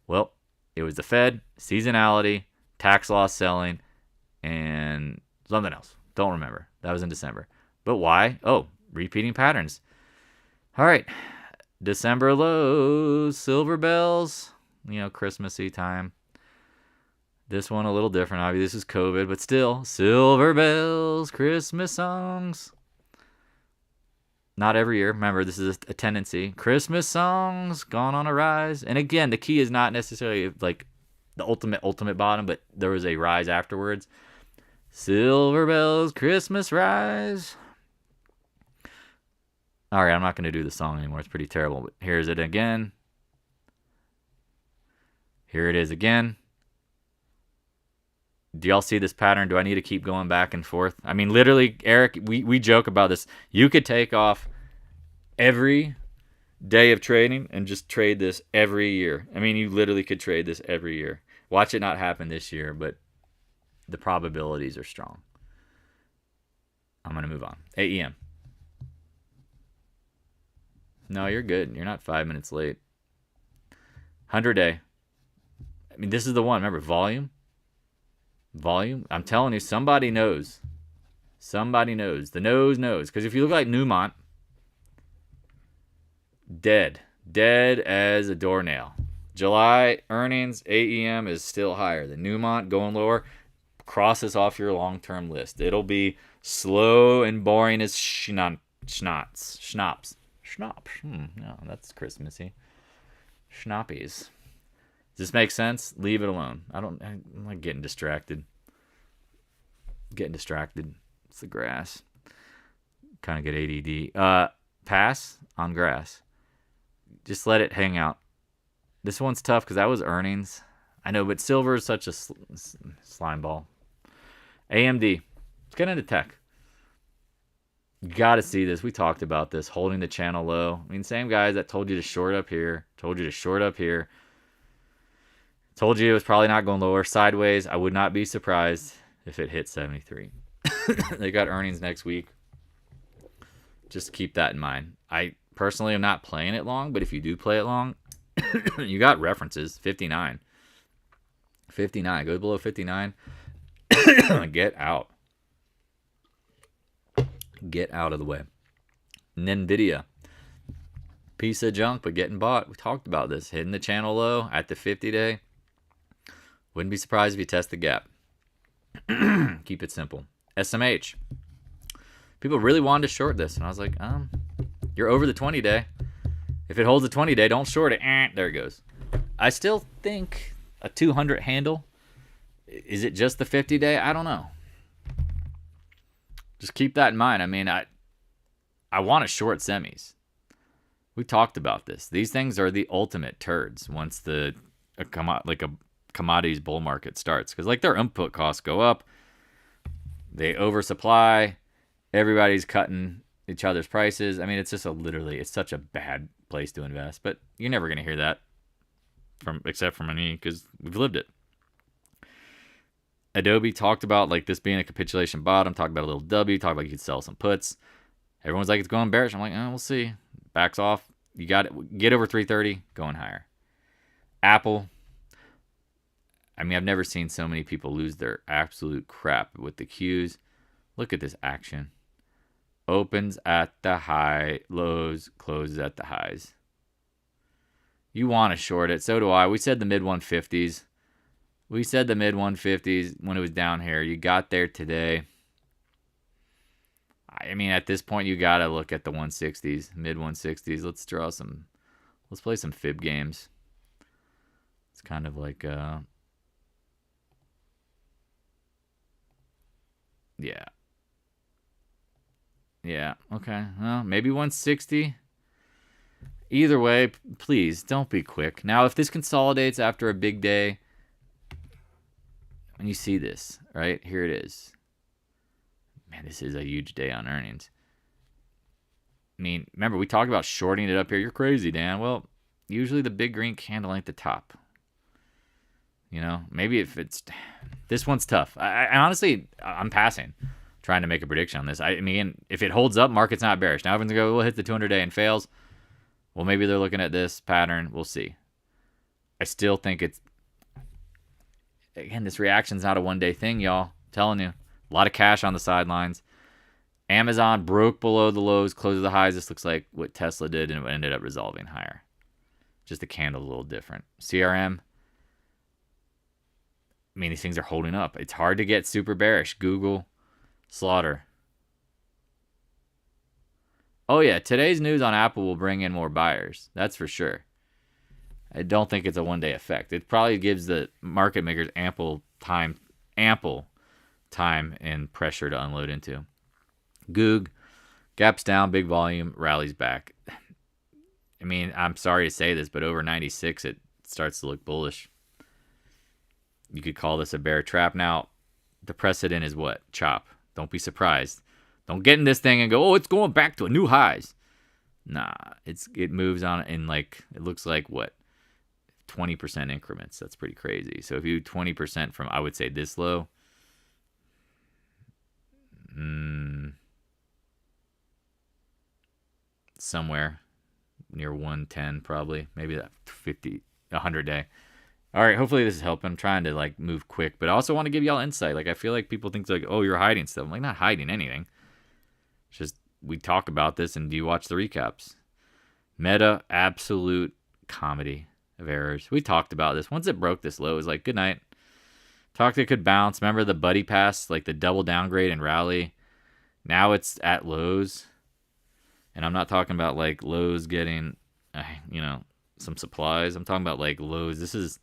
Well, it was the Fed, seasonality, tax loss selling, and something else. Don't remember. That was in December. But why? Oh, repeating patterns. All right. December lows, silver bells, Christmassy time. This one a little different. Obviously, this is COVID, but still, silver bells, Christmas songs. Not every year. Remember, this is a tendency. Christmas songs, gone on a rise. And again, the key is not necessarily like the ultimate bottom, but there was a rise afterwards. Silver bells, Christmas rise. All right, I'm not going to do the song anymore. It's pretty terrible. But here's it again. Here it is again. Do y'all see this pattern? Do I need to keep going back and forth? I mean, literally, Eric, we joke about this. You could take off every day of trading and just trade this every year. I mean, you literally could trade this every year. Watch it not happen this year, but the probabilities are strong. I'm going to move on. AEM. No, you're good. You're not 5 minutes late. 100-day. I mean, this is the one. Remember, volume. I'm telling you, somebody knows. Somebody knows. The nose knows. Because if you look like Newmont, dead as a doornail. July earnings, AEM is still higher. The Newmont going lower. cross this off your long-term list. It'll be slow and boring as schnapps. No, that's Christmassy. Schnappies. Does this make sense? Leave it alone. I'm like getting distracted. It's the grass. Kind of get ADD. Pass on grass. Just let it hang out. This one's tough because that was earnings. I know, but silver is such a slime ball. AMD. Let's get into tech. You got to see this. We talked about this. Holding the channel low. I mean, same guys that told you to short up here. Told you it was probably not going lower. Sideways. I would not be surprised if it hit 73. They got earnings next week. Just keep that in mind. I personally am not playing it long, but if you do play it long, you got references. 59. 59. Goes below 59. Get out. Get out of the way. NVIDIA. Piece of junk, but getting bought. We talked about this. Hitting the channel low at the 50-day. Wouldn't be surprised if you test the gap. Keep it simple. SMH. People really wanted to short this, and I was like, you're over the 20-day. If it holds the 20-day, don't short it. There it goes. I still think a 200 handle. Is it just the 50-day? I don't know. Just keep that in mind. I mean, I want to short semis. We talked about this. These things are the ultimate turds once a commodities bull market starts. Because like their input costs go up. They oversupply. Everybody's cutting each other's prices. I mean, it's just it's such a bad place to invest. But you're never going to hear that except from me because we've lived it. Adobe talked about like this being a capitulation bottom. Talked about a little W. Talked about you could sell some puts. Everyone's like, it's going bearish. I'm like, we'll see. Backs off. You got it. Get over 330. Going higher. Apple. I mean, I've never seen so many people lose their absolute crap with the Qs. Look at this action. Opens at the high, lows, closes at the highs. You want to short it. So do I. We said the mid 150s. We said the mid 150s when it was down here. You got there today. I mean, at this point, you got to look at the 160s, mid 160s. Let's play some fib games. It's kind of like, yeah. Yeah, okay. Well, maybe 160. Either way, please, don't be quick. Now, if this consolidates after a big day, and you see this, right? Here it is. Man, this is a huge day on earnings. I mean, remember, we talked about shorting it up here. You're crazy, Dan. Well, usually the big green candle ain't the top. You know, maybe if it's... This one's tough. I honestly, I'm passing. Trying to make a prediction on this. I mean, if it holds up, market's not bearish. Now everyone's going to go, we'll hit the 200-day and fails. Well, maybe they're looking at this pattern. We'll see. I still think it's... Again, this reaction's not a one-day thing, y'all. I'm telling you. A lot of cash on the sidelines. Amazon broke below the lows, closed the highs. This looks like what Tesla did, and it ended up resolving higher. Just the candle's a little different. CRM. I mean, these things are holding up. It's hard to get super bearish. Google... Slaughter. Oh yeah, today's news on Apple will bring in more buyers. That's for sure. I don't think it's a one-day effect. It probably gives the market makers ample time and pressure to unload into. Goog, gaps down, big volume, rallies back. I mean, I'm sorry to say this, but over 96, it starts to look bullish. You could call this a bear trap. Now, the precedent is what? Chop. Don't be surprised. Don't get in this thing and go, oh, it's going back to a new highs. Nah, it moves on in like, it looks like what? 20% increments. That's pretty crazy. So if you 20% from, I would say this low, somewhere near 110 probably, maybe that 100 day. All right, hopefully this is helping. I'm trying to like move quick, but I also want to give y'all insight. Like I feel like people think like, oh, you're hiding stuff. I'm like, not hiding anything. It's just we talk about this, and do you watch the recaps? Meta, absolute comedy of errors. We talked about this. Once it broke this low, it was like, good night. Talked it could bounce. Remember the buddy pass, like the double downgrade and rally? Now it's at lows. And I'm not talking about like lows getting, some supplies. I'm talking about like lows. This is,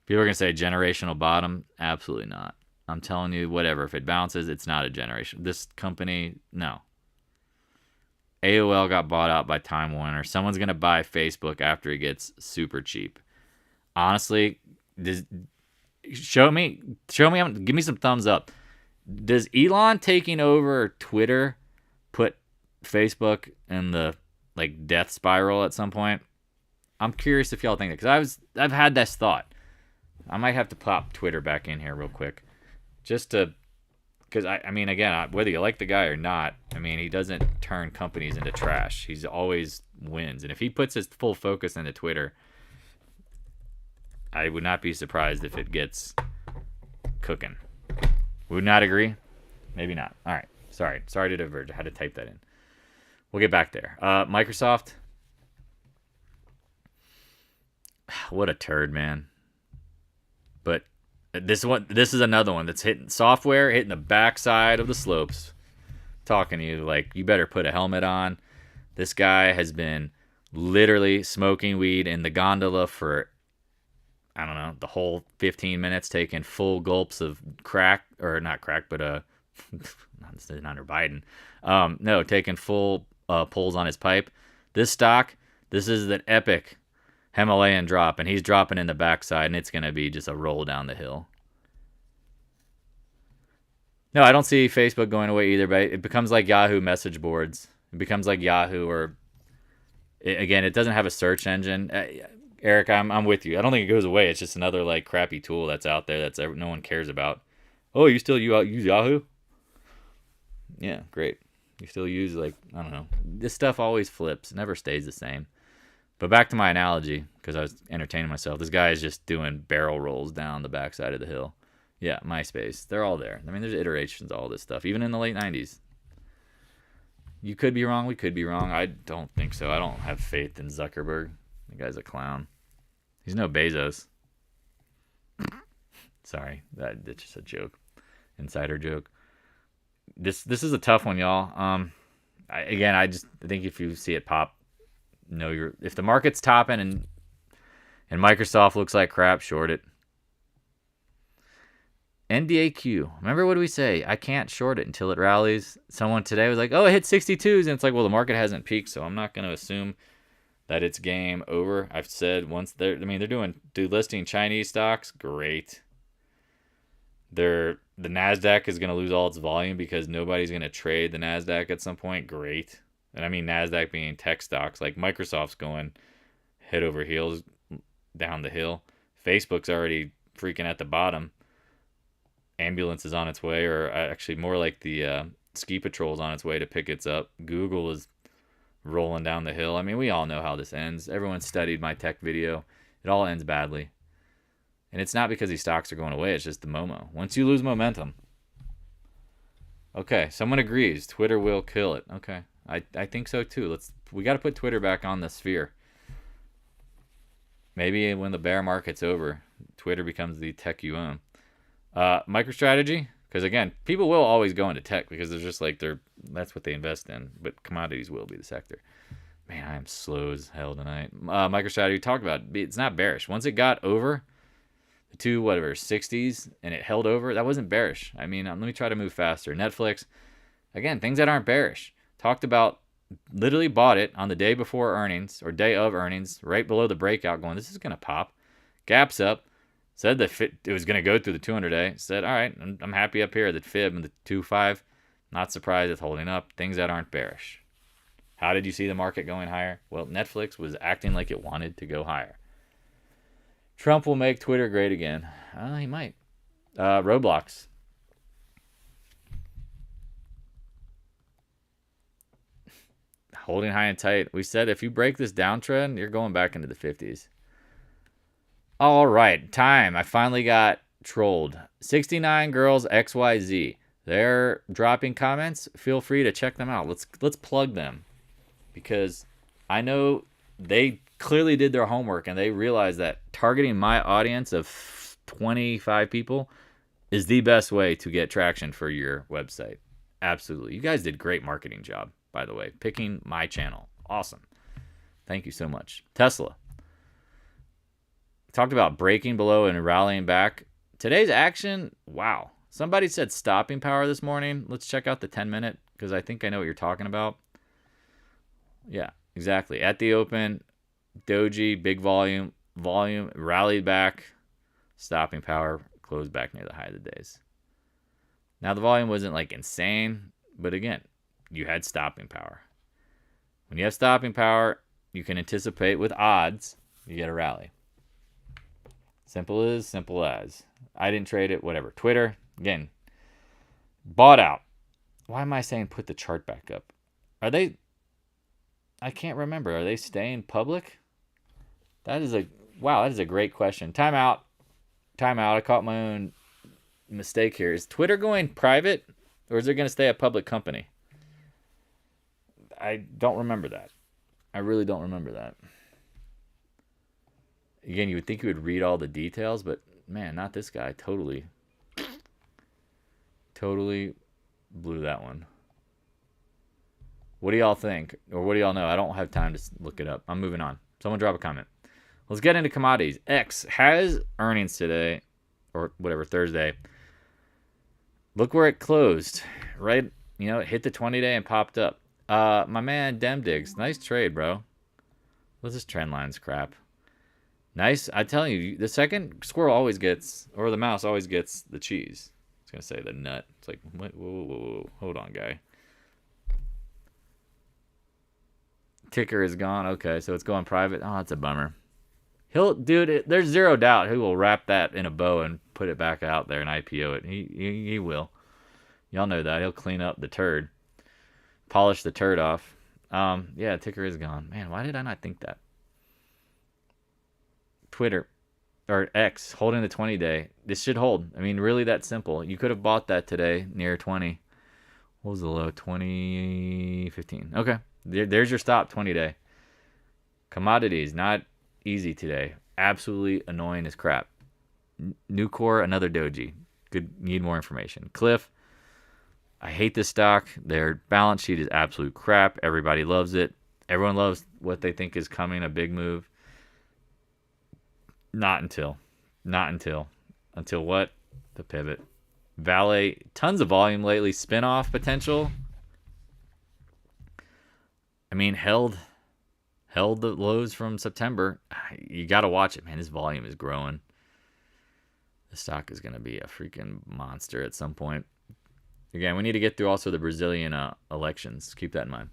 people are going to say generational bottom. Absolutely not. I'm telling you, whatever. If it bounces, it's not a generation. This company, no. AOL got bought out by Time Warner. Someone's going to buy Facebook after it gets super cheap. Honestly, give me some thumbs up. Does Elon taking over Twitter put Facebook in the like death spiral at some point? I'm curious if y'all think that, because I've had this thought. I might have to pop Twitter back in here real quick, just to, because I mean, again, whether you like the guy or not, I mean, he doesn't turn companies into trash. He's always wins, and if he puts his full focus into Twitter, I would not be surprised if it gets cooking. Would not agree? Maybe not. All right. Sorry to diverge. I had to type that in. We'll get back there. Microsoft. What a turd, man. But this is another one that's hitting the backside of the slopes. Talking to you like, you better put a helmet on. This guy has been literally smoking weed in the gondola for, I don't know, the whole 15 minutes, taking full gulps of crack, or not crack, but this is not Biden. No, taking full pulls on his pipe. This is an epic Himalayan drop, and he's dropping in the backside, and it's going to be just a roll down the hill. No, I don't see Facebook going away either, but it becomes like Yahoo message boards. It becomes like Yahoo, or again, it doesn't have a search engine. Eric, I'm with you. I don't think it goes away. It's just another like crappy tool that's out there that's no one cares about. Oh, you still use Yahoo? Yeah, great. You still use, like, I don't know. This stuff always flips. It never stays the same. But back to my analogy, because I was entertaining myself. This guy is just doing barrel rolls down the backside of the hill. Yeah, MySpace. They're all there. I mean, there's iterations of all this stuff, even in the late 90s. You could be wrong. We could be wrong. I don't think so. I don't have faith in Zuckerberg. The guy's a clown. He's no Bezos. Sorry, that's just a joke. Insider joke. This is a tough one, y'all. I just think if you see it pop, if the market's topping and Microsoft looks like crap, short it. NDAQ. Remember, what do we say? I can't short it until it rallies. Someone today was like, oh, it hit 62s. And it's like, well, the market hasn't peaked, so I'm not going to assume that it's game over. I've said once they're listing Chinese stocks. Great. The NASDAQ is going to lose all its volume because nobody's going to trade the NASDAQ at some point. Great. And I mean, NASDAQ being tech stocks, like Microsoft's going head over heels down the hill. Facebook's already freaking at the bottom. Ambulance is on its way, or actually more like the ski patrol's on its way to pick its up. Google is rolling down the hill. I mean, we all know how this ends. Everyone studied my tech video. It all ends badly. And it's not because these stocks are going away. It's just the Momo. Once you lose momentum. Okay, someone agrees. Twitter will kill it. Okay, I think so too. We got to put Twitter back on the sphere. Maybe when the bear market's over, Twitter becomes the tech you own. MicroStrategy, because again, people will always go into tech because they're just like that's what they invest in. But commodities will be the sector. Man, I am slow as hell tonight. MicroStrategy, talked about it. It's not bearish. Once it got over the 60s and it held over, that wasn't bearish. I mean, let me try to move faster. Netflix, again, things that aren't bearish. Talked about, literally bought it on the day before earnings or day of earnings, right below the breakout, going, this is going to pop. Gaps up. Said that it was going to go through the 200-day. Said, all right, I'm happy up here. The fib and the 2.5, not surprised it's holding up. Things that aren't bearish. How did you see the market going higher? Well, Netflix was acting like it wanted to go higher. Trump will make Twitter great again. He might. Roblox. Holding high and tight. We said if you break this downtrend, you're going back into the 50s. All right, time. I finally got trolled. 69 girls XYZ. They're dropping comments. Feel free to check them out. Let's plug them, because I know they clearly did their homework and they realized that targeting my audience of 25 people is the best way to get traction for your website. Absolutely. You guys did great marketing job, by the way, picking my channel. Awesome. Thank you so much. Tesla. Talked about breaking below and rallying back. Today's action, wow. Somebody said stopping power this morning. Let's check out the 10-minute because I think I know what you're talking about. Yeah, exactly. At the open, doji, big volume, rallied back, stopping power, closed back near the high of the days. Now, the volume wasn't like insane, but again, you had stopping power. When you have stopping power, you can anticipate with odds, you get a rally. Simple as. I didn't trade it, whatever. Twitter, again, bought out. Why am I saying put the chart back up? Are they, I can't remember. Are they staying public? That is a great question. Time out. I caught my own mistake here. Is Twitter going private or is it going to stay a public company? I don't remember that. I really don't remember that. Again, you would think you would read all the details, but man, not this guy. Totally blew that one. What do y'all think? Or what do y'all know? I don't have time to look it up. I'm moving on. Someone drop a comment. Let's get into commodities. X has earnings today, or whatever, Thursday. Look where it closed, right? You know, it hit the 20-day and popped up. My man, Demdigs, nice trade, bro. What's this trend lines crap? Nice. I tell you, the second squirrel always gets, or the mouse always gets the cheese. I was going to say the nut. It's like, whoa. Hold on, guy. Ticker is gone. Okay, so it's going private. Oh, that's a bummer. There's zero doubt he will wrap that in a bow and put it back out there and IPO it. He will. Y'all know that. He'll clean up the turd. Polish the turd off. Yeah, ticker is gone. Man, why did I not think that? Twitter, or X, holding the 20-day. This should hold. I mean, really that simple. You could have bought that today near 20. What was the low? 2015. Okay. There's your stop, 20-day. Commodities, not easy today. Absolutely annoying as crap. Nucor, another doji. Need more information. Cliff, I hate this stock. Their balance sheet is absolute crap. Everybody loves it. Everyone loves what they think is coming, a big move. Not until. Until what? The pivot. VALE, tons of volume lately. Spin-off potential. I mean, held the lows from September. You got to watch it, man. This volume is growing. The stock is going to be a freaking monster at some point. Again, we need to get through also the Brazilian elections. Keep that in mind.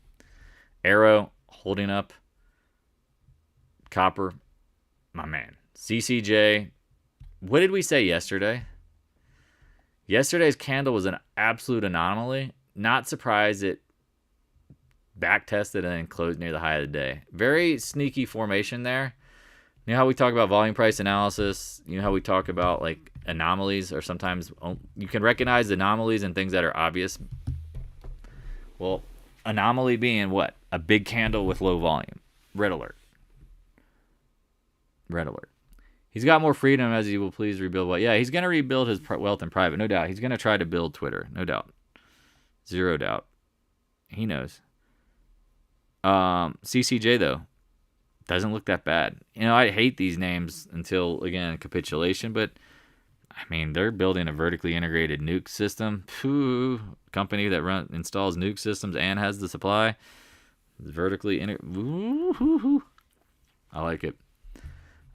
Arrow holding up. Copper, my man. CCJ, what did we say yesterday? Yesterday's candle was an absolute anomaly. Not surprised it back-tested and then closed near the high of the day. Very sneaky formation there. You know how we talk about volume price analysis? You know how we talk about like anomalies, or sometimes you can recognize anomalies and things that are obvious? Well, anomaly being what? A big candle with low volume. Red alert. He's got more freedom as he will please rebuild what? Yeah, he's going to rebuild his wealth in private, no doubt. He's going to try to build Twitter, no doubt. Zero doubt. He knows. CCJ, though, doesn't look that bad. You know, I hate these names until, again, capitulation, but, I mean, they're building a vertically integrated nuke system. Company that installs nuke systems and has the supply. It's vertically integrated. I like it.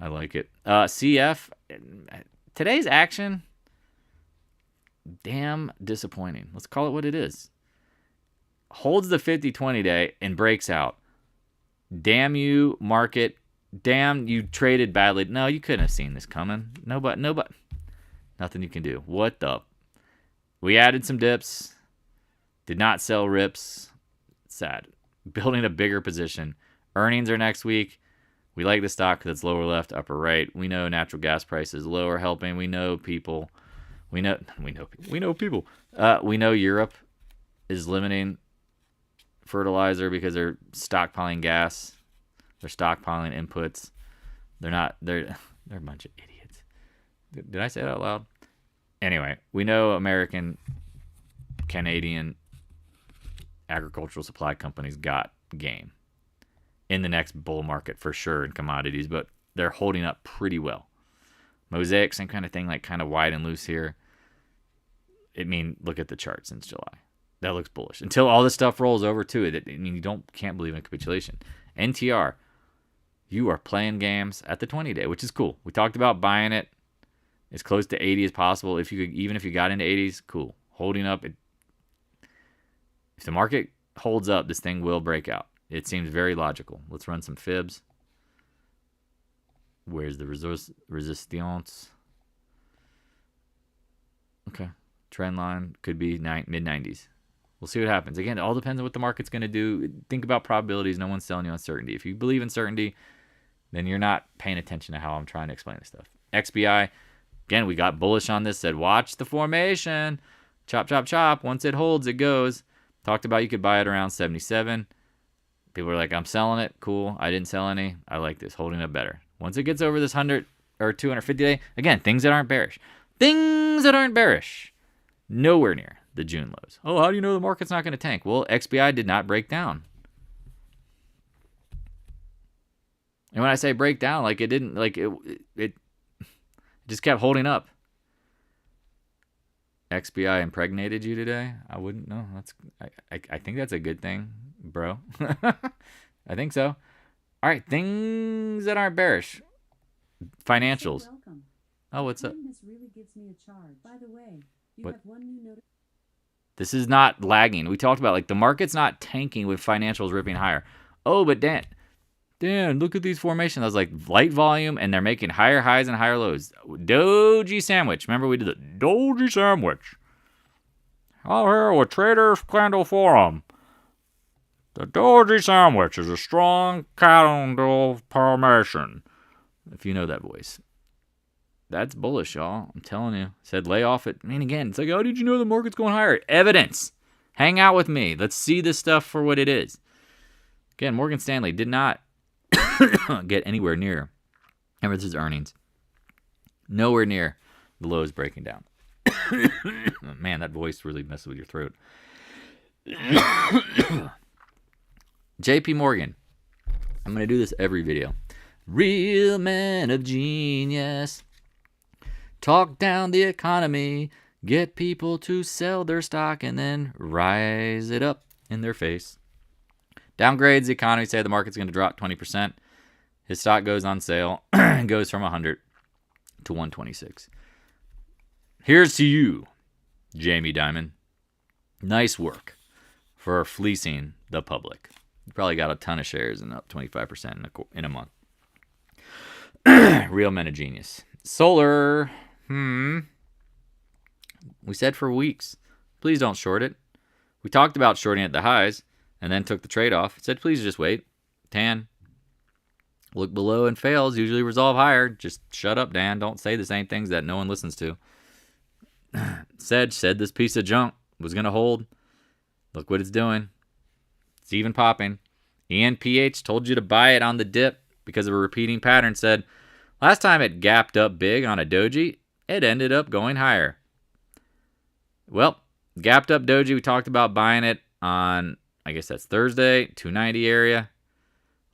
CF, today's action, damn disappointing. Let's call it what it is. Holds the 50-20 day and breaks out. Damn you, market. Damn, you traded badly. No, you couldn't have seen this coming. Nobody. Nothing you can do. What the? We added some dips. Did not sell rips. Sad. Building a bigger position. Earnings are next week. We like the stock because it's lower left, upper right. We know natural gas prices lower helping. We know people. We know people. We know Europe is limiting fertilizer because they're stockpiling gas. They're stockpiling inputs. They're a bunch of idiots. Did I say that out loud? Anyway, we know American, Canadian agricultural supply companies got game in the next bull market for sure in commodities, but they're holding up pretty well. Mosaic, same kind of thing, like kind of wide and loose here. Look at the chart since July. That looks bullish. Until all this stuff rolls over to it, you can't believe in capitulation. NTR, you are playing games at the 20-day, which is cool. We talked about buying it as close to 80 as possible. Even if you got into 80s, cool. Holding up. If the market holds up, this thing will break out. It seems very logical. Let's run some fibs. Where's the resistance? Okay. Trend line could be mid-90s. We'll see what happens. Again, it all depends on what the market's going to do. Think about probabilities. No one's selling you uncertainty. If you believe in certainty, then you're not paying attention to how I'm trying to explain this stuff. XBI, again, we got bullish on this. Said, watch the formation. Chop, chop, chop. Once it holds, it goes. Talked about you could buy it around 77. People are like, I'm selling it. Cool. I didn't sell any. I like this. Holding up better. Once it gets over this 100 or 250 day, again, things that aren't bearish. Things that aren't bearish. Nowhere near the June lows. Oh, how do you know the market's not going to tank? Well, XBI did not break down. And when I say break down, like it didn't, like it just kept holding up. XBI impregnated you today? I wouldn't know. I think that's a good thing, bro. I think so. All right, things that aren't bearish. Financials. Oh, what's up? This really gives me a charge. By the way, you have one new notice. This is not lagging. We talked about like the market's not tanking with financials ripping higher. Oh, but Dan, look at these formations. I was like, light volume, and they're making higher highs and higher lows. Doji sandwich. Remember we did the Doji sandwich. Out here with Traders Candle Forum. The Doji sandwich is a strong candle formation. If you know that voice. That's bullish, y'all. I'm telling you. Said lay off it. Again, it's like, how did you know the market's going higher? Evidence. Hang out with me. Let's see this stuff for what it is. Again, Morgan Stanley did not get anywhere near. Remember, this is earnings. Nowhere near the lows breaking down. Man, that voice really messes with your throat. JP Morgan. I'm going to do this every video. Real man of genius. Talk down the economy. Get people to sell their stock and then rise it up in their face. Downgrades the economy, say the market's going to drop 20%. His stock goes on sale and goes from 100 to 126. Here's to you, Jamie Dimon. Nice work for fleecing the public. You probably got a ton of shares and up 25% in a month. Real men of genius. Solar. We said for weeks, please don't short it. We talked about shorting at the highs and then took the trade off. Said, please just wait. Tan. Look below and fails. Usually resolve higher. Just shut up, Dan. Don't say the same things that no one listens to. said this piece of junk was going to hold. Look what it's doing. It's even popping. ENPH told you to buy it on the dip because of a repeating pattern. Said last time it gapped up big on a doji, it ended up going higher. Well, gapped up doji. We talked about buying it on, I guess that's Thursday, 290 area.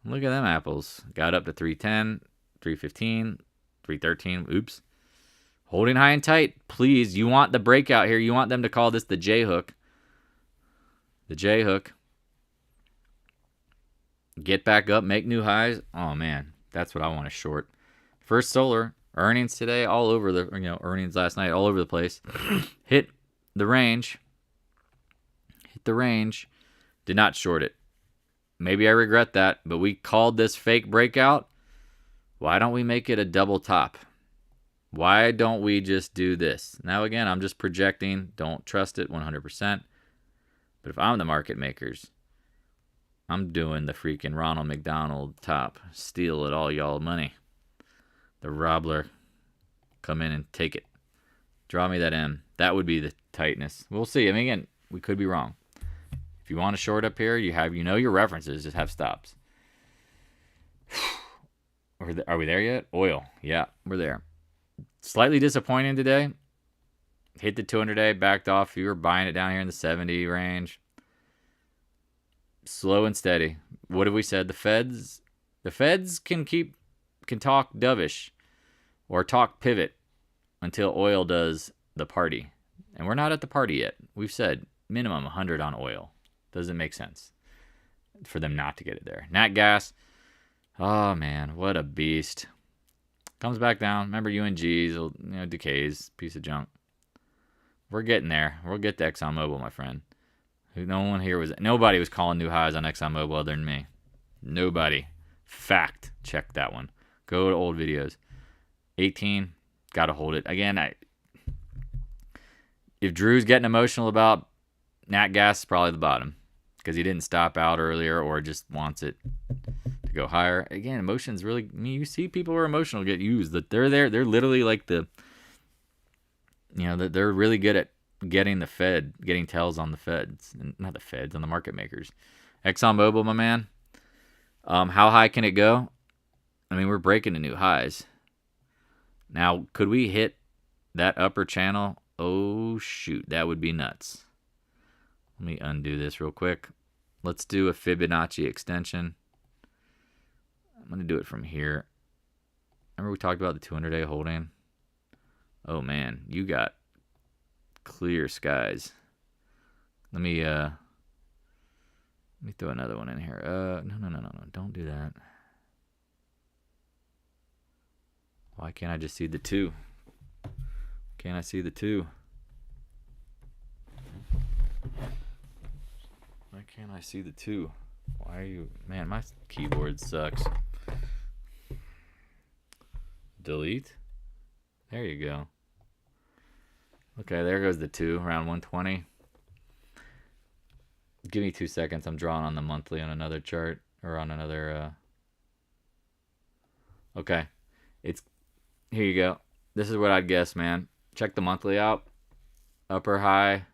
Look at them apples. Got up to 310, 315, 313. Oops. Holding high and tight. Please, you want the breakout here. You want them to call this the J hook. The J hook. Get back up, make new highs. Oh, man. That's what I want to short. First Solar. Earnings today all over the, earnings last night all over the place. Hit the range. Did not short it. Maybe I regret that, but we called this fake breakout. Why don't we make it a double top? Why don't we just do this? Now, again, I'm just projecting. Don't trust it 100%. But if I'm the market makers, I'm doing the freaking Ronald McDonald top. Steal it all, y'all money. The Robler. Come in and take it. Draw me that M. That would be the tightness. We'll see. Again, we could be wrong. If you want to short up here, you know your references. Just have stops. Are we there yet? Oil. Yeah, we're there. Slightly disappointing today. hit the 200-day, backed off. You were buying it down here in the 70 range. Slow and steady. What have we said? The Feds can talk dovish or talk pivot until oil does the party. And we're not at the party yet. We've said minimum 100 on oil. Doesn't make sense for them not to get it there. Nat gas. Oh, man, what a beast. Comes back down. Remember UNG's, decays, piece of junk. We're getting there. We'll get to ExxonMobil, my friend. Nobody was calling new highs on ExxonMobil other than me. Nobody. Fact. Check that one. Go to old videos. 18. Got to hold it. Again, if Drew's getting emotional about nat gas, it's probably the bottom because he didn't stop out earlier or just wants it to go higher. Again, emotions really. I mean, you see people who are emotional get used. That they're there. They're literally like they're really good at getting tells on the Feds, not the Feds, on the market makers. ExxonMobil, my man. How high can it go? I mean, we're breaking the new highs. Now, could we hit that upper channel? Oh, shoot. That would be nuts. Let me undo this real quick. Let's do a Fibonacci extension. I'm going to do it from here. Remember we talked about the 200-day holding? Oh, man. You got clear skies. Let me throw another one in here. No. Don't do that. Why can't I just see the 2? Can't I see the 2? Why can't I see the 2? Why are you... Man, my keyboard sucks. Delete. There you go. Okay, there goes the 2, around 120. Give me 2 seconds. I'm drawing on the monthly on another chart. Or on another... Okay. Here you go. This is what I'd guess, man. Check the monthly out. Upper high,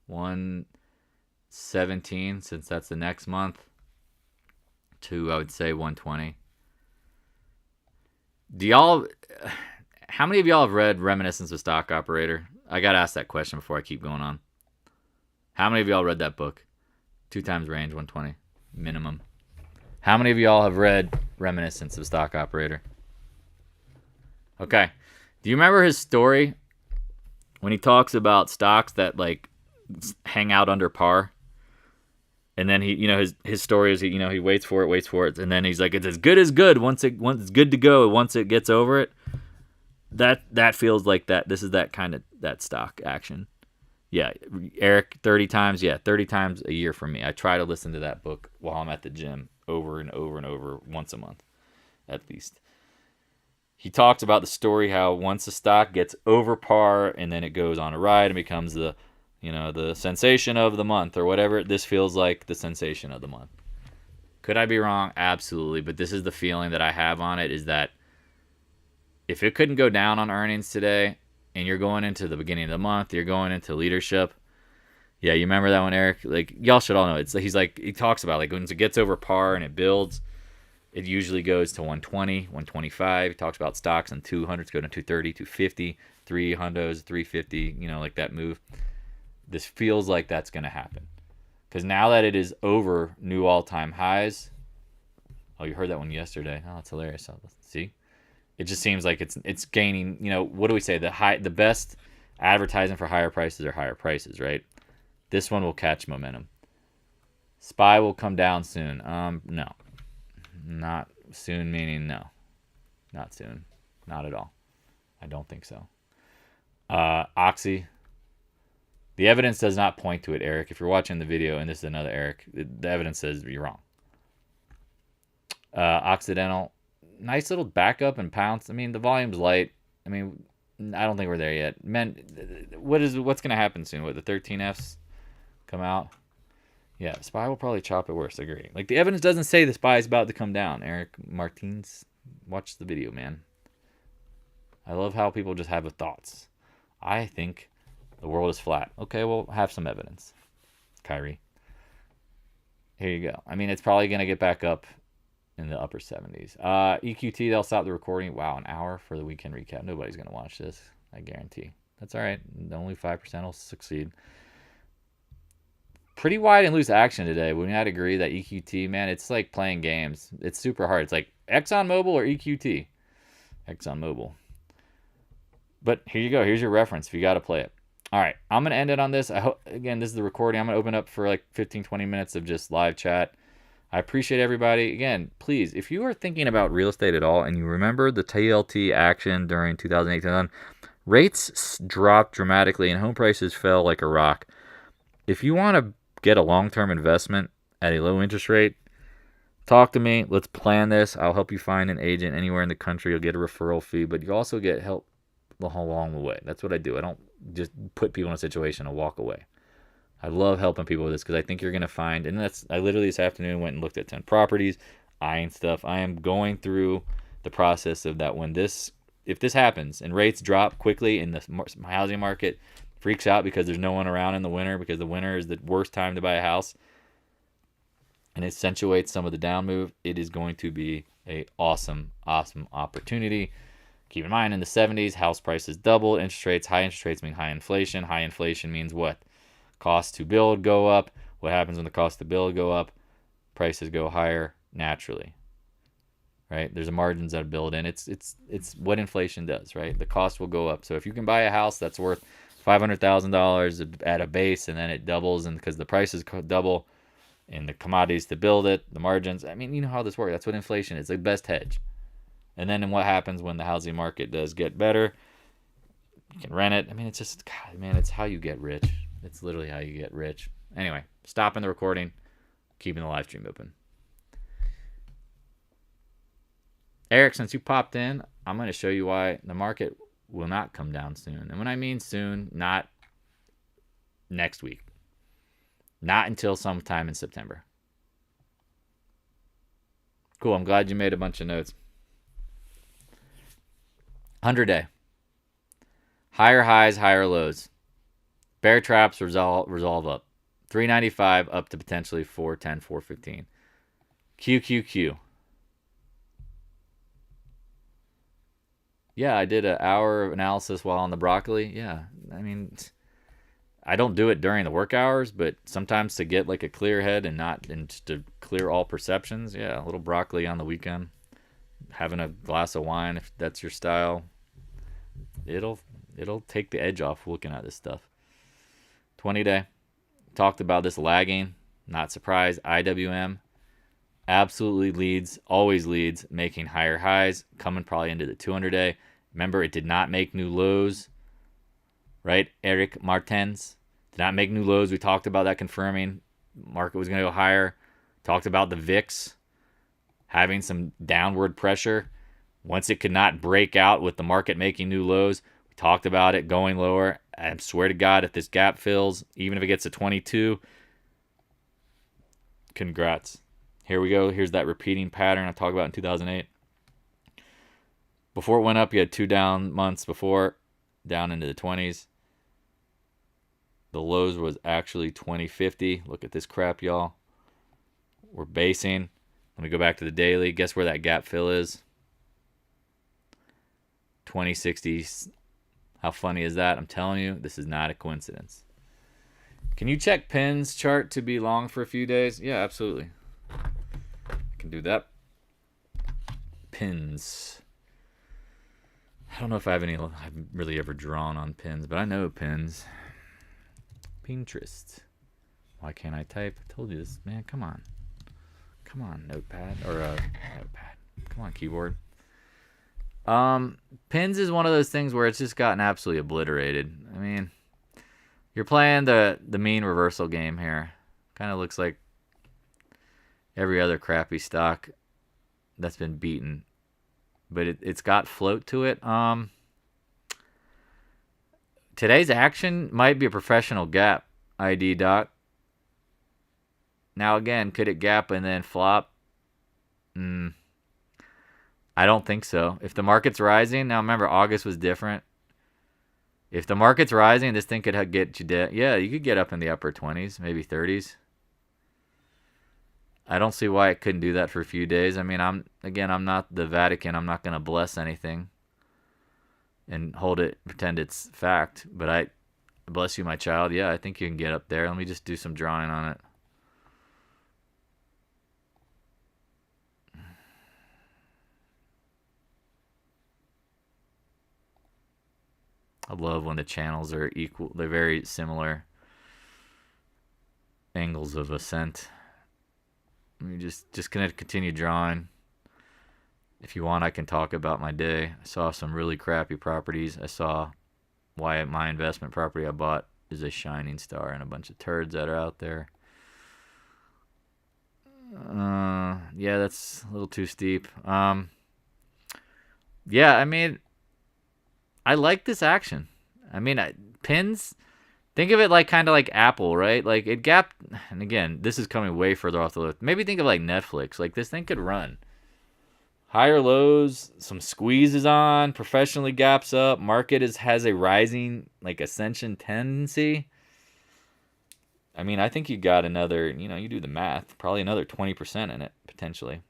117, since that's the next month. To, I would say, 120. How many of y'all have read Reminiscence of Stock Operator? I got to ask that question before I keep going on. How many of y'all read that book? 2 times range, 120, minimum. How many of y'all have read Reminiscence of Stock Operator? Okay. Do you remember his story when he talks about stocks that like hang out under par? And then he, his story is he waits for it, and then he's like, it's as good as good once it's good to go. Once it gets over it, that feels like that. This is that kind of that stock action. Yeah, Eric, 30 times. Yeah, 30 times a year for me. I try to listen to that book while I'm at the gym over and over and over once a month, at least. He talks about the story how once a stock gets over par and then it goes on a ride and becomes the sensation of the month or whatever. This feels like the sensation of the month. Could I be wrong? Absolutely. But this is the feeling that I have on it, is that if it couldn't go down on earnings today and you're going into the beginning of the month, you're going into leadership. Yeah, you remember that one, Eric? Like, y'all should all know. He talks about like when it gets over par and it builds, it usually goes to 120, 125. He talks about stocks on 200s go to 230, 250, 300s, 350, like that move. This feels like that's going to happen. Because now that it is over new all-time highs. Oh, you heard that one yesterday. Oh, that's hilarious. See? It just seems like it's gaining, what do we say? The best advertising for higher prices are higher prices, right? This one will catch momentum. SPY will come down soon. No. Not soon, meaning no. Not soon. Not at all. I don't think so. Oxy. The evidence does not point to it, Eric. If you're watching the video, and this is another Eric, the evidence says you're wrong. Occidental. Nice little backup and pounce. I mean, the volume's light. I mean, I don't think we're there yet. Man, what's going to happen soon? What, the 13Fs come out? Yeah, SPY will probably chop it worse. I agree. Like, the evidence doesn't say the SPY is about to come down. Eric Martins, watch the video, man. I love how people just have thoughts. I think the world is flat. Okay, well, have some evidence. Kyrie. Here you go. I mean, it's probably going to get back up in the upper 70s. EQT, they'll stop the recording. Wow, an hour for the weekend recap. Nobody's going to watch this, I guarantee. That's all right. Only 5% will succeed. Pretty wide and loose action today. We might agree that EQT, man, it's like playing games. It's super hard. It's like ExxonMobil or EQT. ExxonMobil. But here you go. Here's your reference if you got to play it. All right. I'm going to end it on this. I hope, again, this is the recording. I'm going to open up for like 15, 20 minutes of just live chat. I appreciate everybody. Again, please, if you are thinking about real estate at all and you remember the TLT action during 2008, rates dropped dramatically and home prices fell like a rock. If you want to get a long-term investment at a low interest rate, talk to me. Let's plan this. I'll help you find an agent anywhere in the country. You'll get a referral fee, but you also get help along the way. That's what I do. I don't just put people in a situation and walk away. I love helping people with this because I think you're going to find, and I literally this afternoon went and looked at 10 properties, eyeing stuff. I am going through the process of that if this happens and rates drop quickly and the housing market freaks out because there's no one around in the winter, because the winter is the worst time to buy a house, and it accentuates some of the down move, it is going to be a awesome opportunity. Keep in mind, in the 70s, house prices doubled, interest rates, high interest rates mean high inflation. High inflation means what? Cost to build go up. What happens when the cost to build go up? Prices go higher naturally, right? There's a margins that build in. It's what inflation does, right? The cost will go up. So if you can buy a house that's worth $500,000 at a base and then it doubles, and because the prices double and the commodities to build it, the margins, I mean, you know how this works. That's what inflation is, the best hedge. And then what happens when the housing market does get better? You can rent it. I mean, it's just, God, man, it's how you get rich. It's literally how you get rich. Anyway, stopping the recording, keeping the live stream open. Eric, since you popped in, I'm going to show you why the market will not come down soon. And when I mean soon, not next week. Not until sometime in September. Cool, I'm glad you made a bunch of notes. 100-day. Higher highs, higher lows. Bear traps resolve up. 395 up to potentially 410, 415. QQQ. Yeah, I did an hour of analysis while on the broccoli. Yeah, I mean, I don't do it during the work hours, but sometimes to get like a clear head and just to clear all perceptions, yeah, a little broccoli on the weekend. Having a glass of wine, if that's your style, it'll take the edge off looking at this stuff. 20-day. Talked about this lagging. Not surprised. IWM absolutely leads, always leads, making higher highs, coming probably into the 200-day. Remember, it did not make new lows, right? Eric Martens did not make new lows. We talked about that, confirming market was going to go higher. Talked about the VIX having some downward pressure. Once it could not break out with the market making new lows, we talked about it going lower. I swear to God, if this gap fills, even if it gets to 22, congrats. Here we go. Here's that repeating pattern I talked about in 2008. Before it went up, you had 2 down months before, down into the 20s. The lows was actually 2050. Look at this crap, y'all. We're basing. Let me go back to the daily. Guess where that gap fill is? 2060. How funny is that? I'm telling you, this is not a coincidence. Can you check pins chart to be long for a few days? Yeah, absolutely. I can do that. Pins. I don't know if I have any. I've really ever drawn on pins, but I know pins. Pinterest. Why can't I type? I told you this, man. Come on. Come on, notepad. Or notepad. Come on, keyboard. Pins is one of those things where it's just gotten absolutely obliterated. I mean, you're playing the mean reversal game here. Kind of looks like every other crappy stock that's been beaten. But it's got float to it. Today's action might be a professional gap, ID Doc. Now again, could it gap and then flop? I don't think so. If the market's rising, now remember August was different. If the market's rising, this thing could get you dead. Yeah, you could get up in the upper 20s, maybe 30s. I don't see why it couldn't do that for a few days. I mean, I'm not the Vatican. I'm not going to bless anything. and hold it, pretend it's fact. But I, bless you, my child. Yeah, I think you can get up there. Let me just do some drawing on it. I love when the channels are equal. They're very similar angles of ascent. Let me just gonna continue drawing. If you want, I can talk about my day. I saw some really crappy properties. I saw why my investment property I bought is a shining star and a bunch of turds that are out there. Yeah, that's a little too steep. Yeah, I mean, I like this action. I mean, pins. Think of it like kind of like Apple, right? Like it gapped, and again, this is coming way further off the list. Maybe think of like Netflix. Like this thing could run. Higher lows, some squeezes on, professionally gaps up. Market has a rising like ascension tendency. I mean, I think you got another, you do the math, probably another 20% in it potentially.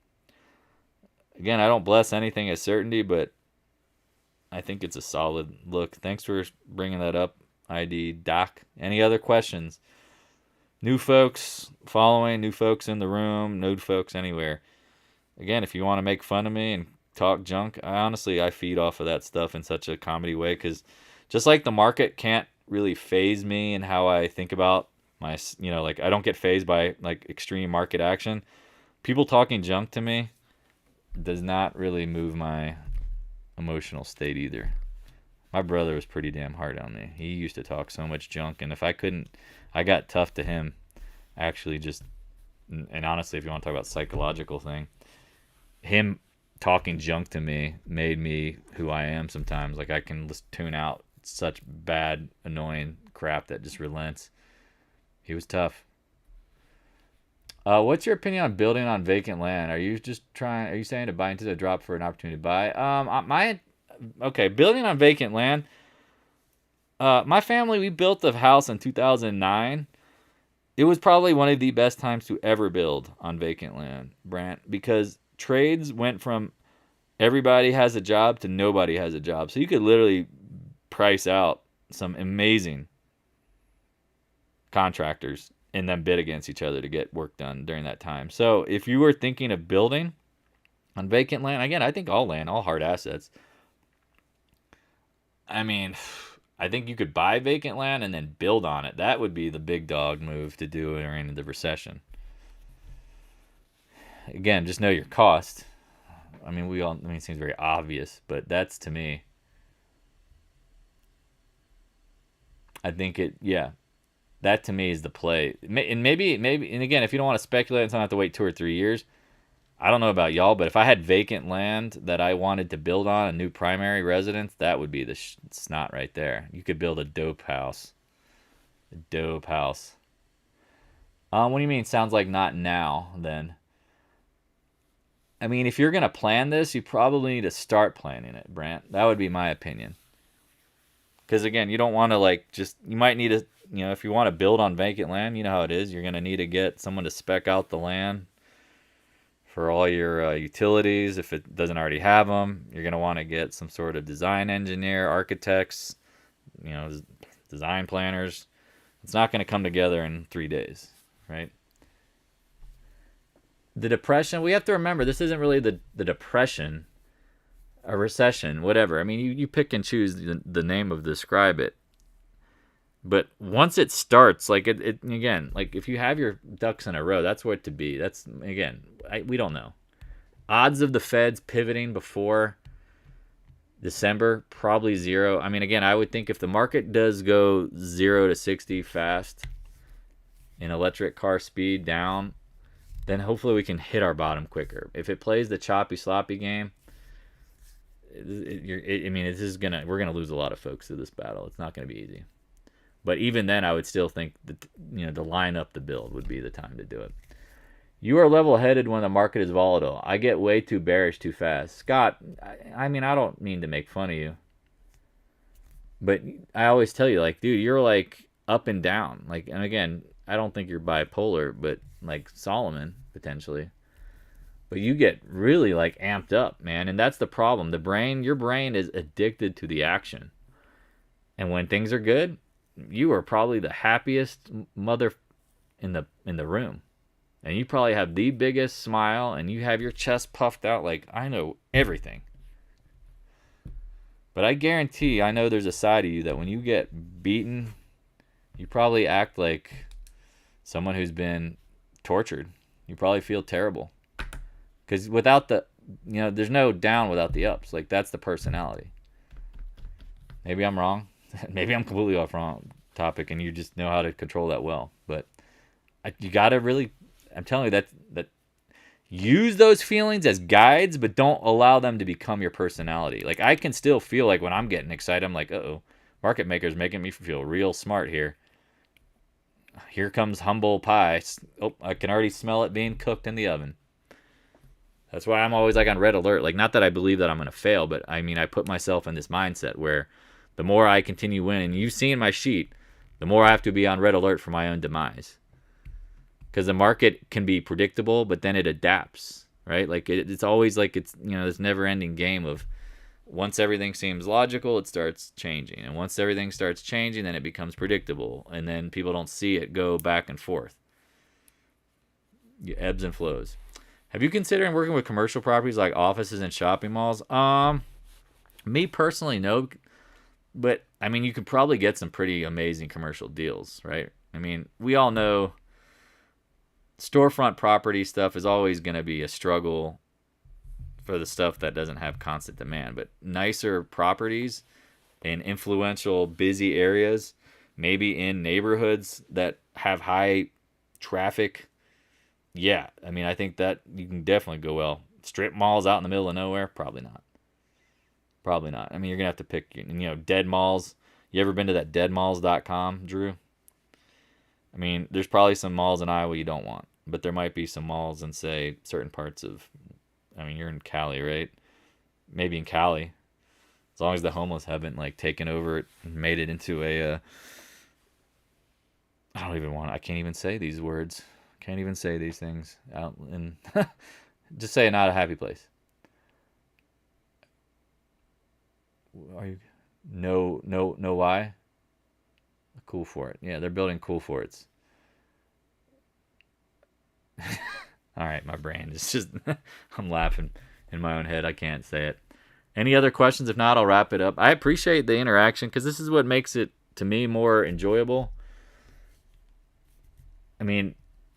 Again, I don't bless anything as certainty, but I think it's a solid look. Thanks for bringing that up, ID Doc. Any other questions? New folks following, new folks in the room, new folks anywhere. Again, if you want to make fun of me and talk junk, I feed off of that stuff in such a comedy way, because just like the market can't really phase me in how I think about my, like I don't get phased by like extreme market action. People talking junk to me does not really move my emotional state either. My brother was pretty damn hard on me. He used to talk so much junk, and if I couldn't, I got tough to him. Actually, and honestly, if you want to talk about psychological thing, him talking junk to me made me who I am sometimes. Like I can just tune out such bad, annoying crap that just relents. He was tough. What's your opinion on building on vacant land? Are you saying to buy into the drop for an opportunity to buy? Building on vacant land. My family, we built the house in 2009. It was probably one of the best times to ever build on vacant land, Brant, because trades went from everybody has a job to nobody has a job. So you could literally price out some amazing contractors and then bid against each other to get work done during that time. So if you were thinking of building on vacant land, again, I think all land, all hard assets. I mean, I think you could buy vacant land and then build on it. That would be the big dog move to do during the recession. Again, just know your cost. I mean, it seems very obvious, but that's to me. I think that to me is the play. And maybe, and again, if you don't want to speculate and don't have to wait 2 or 3 years, I don't know about y'all, but if I had vacant land that I wanted to build on, a new primary residence, that would be the snot right there. You could build a dope house. A dope house. What do you mean? Sounds like not now, then. I mean, if you're going to plan this, you probably need to start planning it, Brant. That would be my opinion. Because, again, you don't want to, you might need to, if you want to build on vacant land, you know how it is. You're going to need to get someone to spec out the land for all your utilities. If it doesn't already have them, you're going to want to get some sort of design engineer, architects, design planners. It's not going to come together in 3 days, right? The depression, we have to remember, this isn't really the depression, a recession, whatever. I mean, you pick and choose the name of describe it. But once it starts, again, if you have your ducks in a row, that's what to be. That's, again, we don't know. Odds of the Feds pivoting before December, probably 0. I mean, again, I would think if the market does go 0 to 60 fast in electric car speed down, then hopefully we can hit our bottom quicker. If it plays the choppy, sloppy game, we're gonna lose a lot of folks to this battle. It's not gonna be easy. But even then, I would still think that to line up the build would be the time to do it. You are level-headed when the market is volatile. I get way too bearish too fast. Scott, I mean, I don't mean to make fun of you, but I always tell you, dude, you're up and down. And again, I don't think you're bipolar, but like Solomon potentially. But you get really like amped up, man. And that's the problem. Your brain is addicted to the action. And when things are good, you are probably the happiest mother in the room. And you probably have the biggest smile and you have your chest puffed out like I know everything. But I guarantee, I know there's a side of you that when you get beaten, you probably act like someone who's been tortured. You probably feel terrible. Because without there's no down without the ups. Like, that's the personality. Maybe I'm wrong. Maybe I'm completely off wrong topic and you just know how to control that well. But you got to really, I'm telling you that use those feelings as guides, but don't allow them to become your personality. Like, I can still feel like when I'm getting excited, I'm like, uh-oh, market maker's making me feel real smart here. Here comes humble pie. Oh, I can already smell it being cooked in the oven. That's why I'm always like on red alert. Like, not that I believe that I'm going to fail, but I mean, I put myself in this mindset where the more I continue winning, you see in my sheet, the more I have to be on red alert for my own demise. Because the market can be predictable, but then it adapts, right? Like, it's always like it's, this never-ending game of once everything seems logical, it starts changing. And once everything starts changing, then it becomes predictable. And then people don't see it go back and forth. It ebbs and flows. Have you considered working with commercial properties like offices and shopping malls? Me personally, no. But, I mean, you could probably get some pretty amazing commercial deals, right? I mean, we all know storefront property stuff is always going to be a struggle for the stuff that doesn't have constant demand. But nicer properties in influential, busy areas, maybe in neighborhoods that have high traffic, yeah, I mean, I think that you can definitely go well. Strip malls out in the middle of nowhere, probably not. Probably not. I mean, you're going to have to pick, dead malls. You ever been to that deadmalls.com, Drew? I mean, there's probably some malls in Iowa you don't want, but there might be some malls in, say, certain parts of, I mean, you're in Cali, right? Maybe in Cali, as long as the homeless haven't, like, taken over it and made it into I can't even say these words. Can't even say these things out in, just say not a happy place. Are you, no, why? Cool for it. Yeah, they're building cool forts. All right, my brain is just, I'm laughing in my own head. I can't say it. Any other questions? If not, I'll wrap it up. I appreciate the interaction because this is what makes it, to me, more enjoyable. I mean,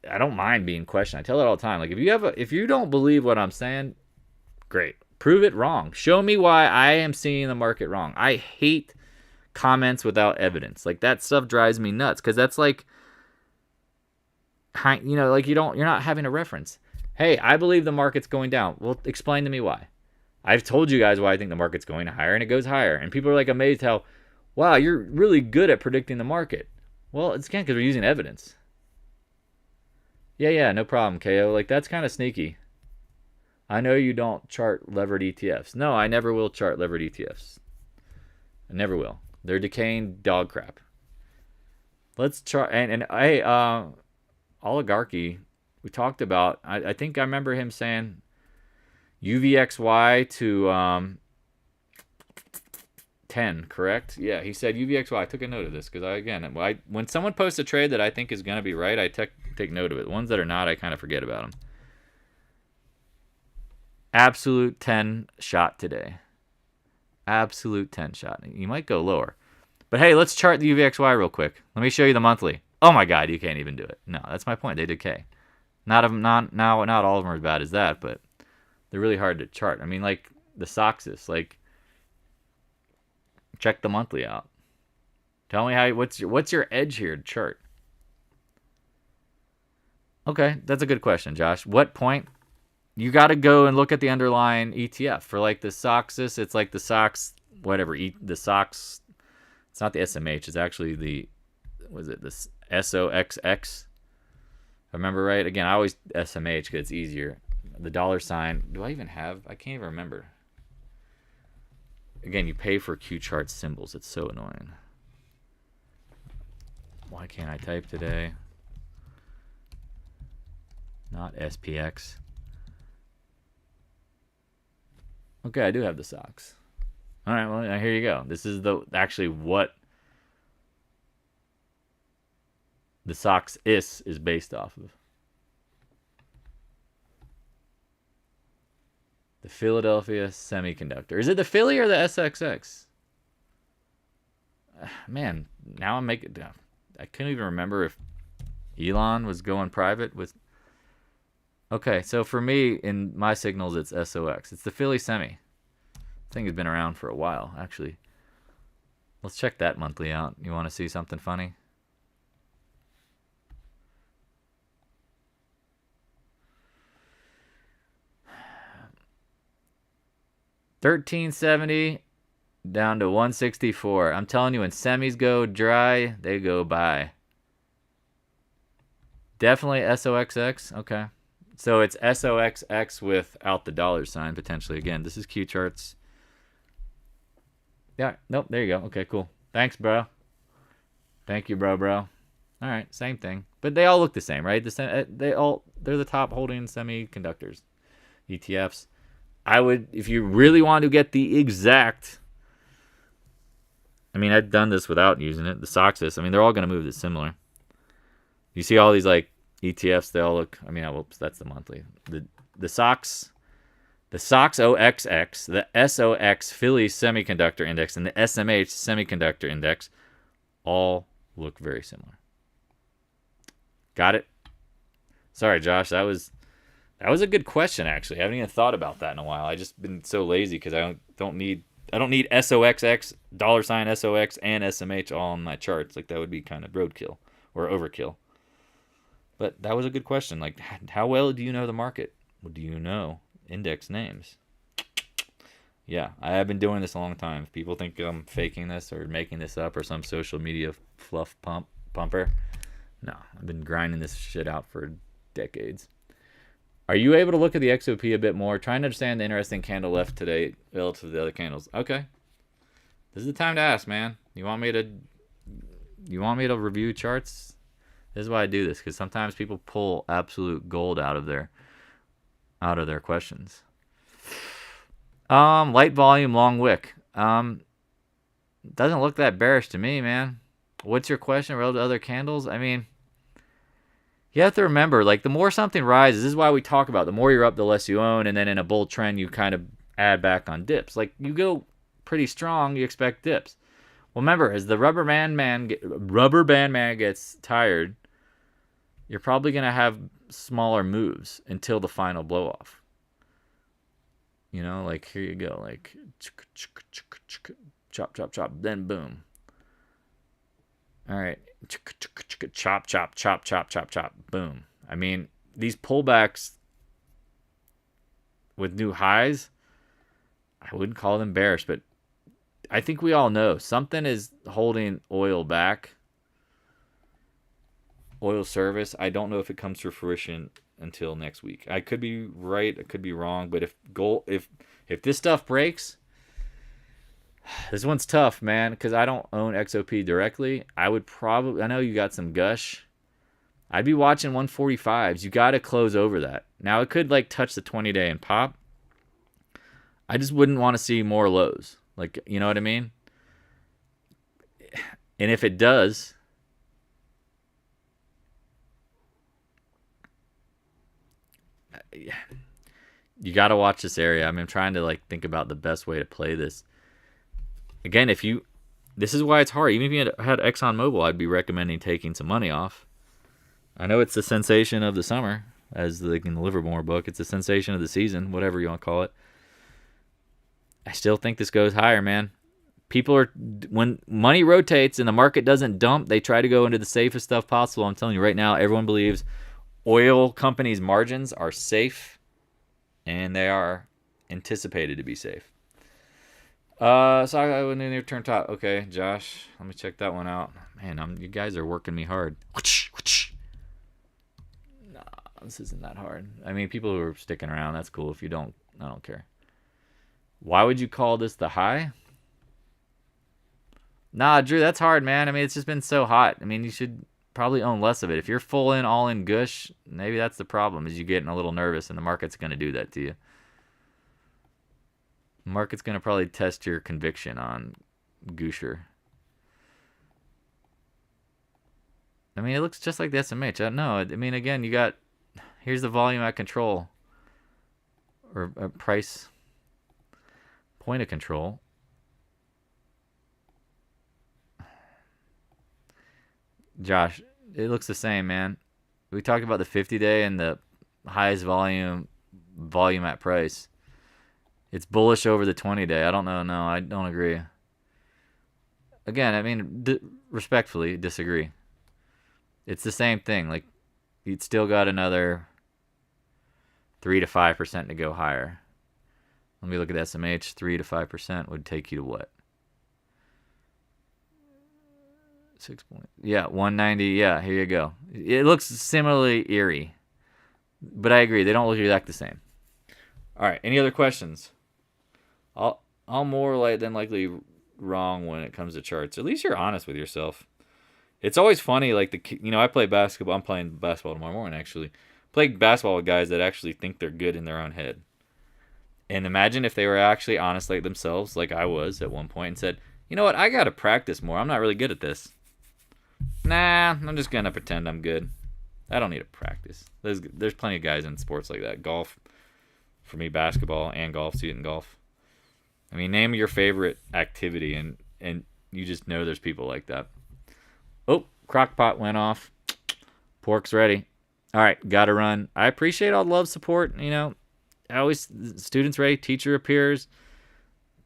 I don't mind being questioned. I tell it all the time. Like, if you don't believe what I'm saying, great. Prove it wrong. Show me why I am seeing the market wrong. I hate comments without evidence. Like, that stuff drives me nuts because that's like, like you're not having a reference. Hey, I believe the market's going down. Well, explain to me why. I've told you guys why I think the market's going higher, and it goes higher. And people are like amazed how, wow, you're really good at predicting the market. Well, it's again because we're using evidence. Yeah, no problem, KO. Like, that's kind of sneaky. I know you don't chart levered ETFs. No, I never will chart levered ETFs. I never will. They're decaying dog crap. Let's chart. And hey, oligarchy, we talked about, I think I remember him saying UVXY to 10, correct? Yeah, he said UVXY. I took a note of this because when someone posts a trade that I think is going to be right, I take note of it. The ones that are not, I kind of forget about them. Absolute 10 shot today. Absolute 10 shot. You might go lower. But hey, let's chart the UVXY real quick. Let me show you the monthly. Oh my God, you can't even do it. No, that's my point. They decay. Not all of them are as bad as that, but they're really hard to chart. I mean, like the Soxus, like check the monthly out. Tell me what's your edge here to chart? Okay, that's a good question, Josh. What point? You got to go and look at the underlying ETF. For like the Soxus, it's like the Sox, whatever, the Sox, it's not the SMH, it's actually the SOXX? If I remember right. Again, I always SMH because it's easier. The $sign, do I even have, I can't even remember. Again, you pay for Q chart symbols. It's so annoying. Why can't I type today? Not SPX. Okay, I do have the socks. All right, well, here you go. This is actually what the socks is based off of. The Philadelphia Semiconductor. Is it the Philly or the SXX? Man, now I'm making. I couldn't even remember if Elon was going private with. Okay, so for me, in my signals, it's SOX. It's the Philly Semi. Thing has been around for a while, actually. Let's check that monthly out. You want to see something funny? $13.70 down to $164. I'm telling you, when semis go dry, they go by. Definitely SOXX. Okay. So it's SOXX without the dollar sign, potentially. Again, this is Q charts. Yeah, nope, there you go. Okay, cool. Thanks, bro. Thank you, bro. All right, same thing. But they all look the same, right? They're the top holding semiconductors. ETFs. I would, if you really want to get the exact, I mean, I've done this without using it. The SOXIS, I mean, they're all going to move this similar. You see all these like ETFs, they all look, I mean, whoops, that's the monthly. The SOX OXX, the SOX Philly Semiconductor Index, and the SMH Semiconductor Index all look very similar. Got it? Sorry, Josh, that was a good question, actually. I haven't even thought about that in a while. I just been so lazy because I don't need SOXX, dollar sign SOX, and SMH all on my charts. Like, that would be kind of roadkill or overkill. But that was a good question. Like, how well do you know the market? Do you know index names? Yeah, I have been doing this a long time. If people think I'm faking this or making this up or some social media fluff pumper, no, I've been grinding this shit out for decades. Are you able to look at the XOP a bit more? Trying to understand the interesting candle left today relative to the other candles. Okay. This is the time to ask, man. You want me to review charts? This is why I do this, because sometimes people pull absolute gold out of their questions. Light volume, long wick. Doesn't look that bearish to me, man. What's your question relative to other candles? I mean, you have to remember, like, the more something rises, this is why we talk about the more you're up, the less you own, and then in a bull trend, you kind of add back on dips. Like, you go pretty strong, you expect dips. Well, remember, as the rubber band man gets tired, you're probably going to have smaller moves until the final blow off. You know, like, here you go, like, chop, chop, chop, then boom. All right. Chop, chop, chop, chop, chop, chop. Boom. I mean, these pullbacks with new highs, I wouldn't call them bearish, but I think we all know something is holding oil back. Oil service. I don't know if it comes to fruition until next week. I could be right. I could be wrong. But if this stuff breaks, this one's tough, man, because I don't own XOP directly. I know you got some gush. I'd be watching 145s. You got to close over that. Now, it could, like, touch the 20-day and pop. I just wouldn't want to see more lows. Like, you know what I mean? And if it does, you got to watch this area. I mean, I'm trying to, like, think about the best way to play this. Again, this is why it's hard. Even if you had ExxonMobil, I'd be recommending taking some money off. I know it's the sensation of the summer, as in the Livermore book. It's the sensation of the season, whatever you want to call it. I still think this goes higher, man. When money rotates and the market doesn't dump, they try to go into the safest stuff possible. I'm telling you right now, everyone believes oil companies' margins are safe, and they are anticipated to be safe. So I went in there, turn top. Okay, Josh, let me check that one out. Man, you guys are working me hard. Nah, this isn't that hard. I mean, people who are sticking around, that's cool. If you don't, I don't care. Why would you call this the high? Nah, Drew, that's hard, man. I mean, it's just been so hot. I mean, you should probably own less of it. If you're full in, all in gush, maybe that's the problem, is you getting a little nervous and the market's going to do that to you. Market's going to probably test your conviction on Gusher. I mean, it looks just like the SMH. I don't know. I mean, again, you got, here's the volume at control, or price point of control. Josh, it looks the same, man. We talked about the 50-day and the highest volume at price. It's bullish over the 20-day. I don't know. No, I don't agree. Again, I mean, respectfully disagree. It's the same thing. Like, you'd still got another 3 to 5% to go higher. Let me look at SMH. 3 to 5% would take you to what? 6 points. Yeah, 190. Yeah, here you go. It looks similarly eerie, but I agree. They don't look exactly the same. All right. Any other questions? I'm more than likely wrong when it comes to charts. At least you're honest with yourself. It's always funny, like I play basketball. I'm playing basketball tomorrow morning, actually. Play basketball with guys that actually think they're good in their own head. And imagine if they were actually honest like themselves, like I was at one point, and said, you know what, I got to practice more. I'm not really good at this. Nah, I'm just going to pretend I'm good. I don't need to practice. There's plenty of guys in sports like that. Golf, for me, basketball and golf, student golf. I mean, name your favorite activity, and you just know there's people like that. Oh, crock pot went off. Pork's ready. All right, got to run. I appreciate all the love, support. Students ready, teacher appears.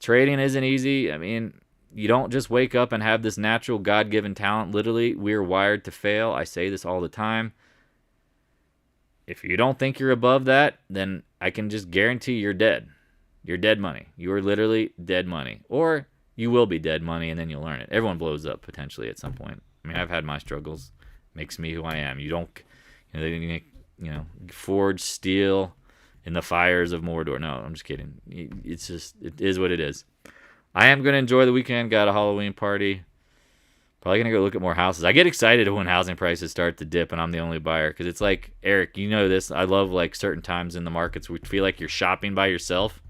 Trading isn't easy. I mean, you don't just wake up and have this natural God-given talent. Literally, we're wired to fail. I say this all the time. If you don't think you're above that, then I can just guarantee you're dead. You're dead money. You are literally dead money. Or you will be dead money, and then you'll learn it. Everyone blows up potentially at some point. I mean, I've had my struggles. Makes me who I am. You don't, forge steel in the fires of Mordor. No, I'm just kidding. It's just, it is what it is. I am going to enjoy the weekend. Got a Halloween party. Probably going to go look at more houses. I get excited when housing prices start to dip and I'm the only buyer. Because it's like, Eric, you know this. I love certain times in the markets where you feel like you're shopping by yourself.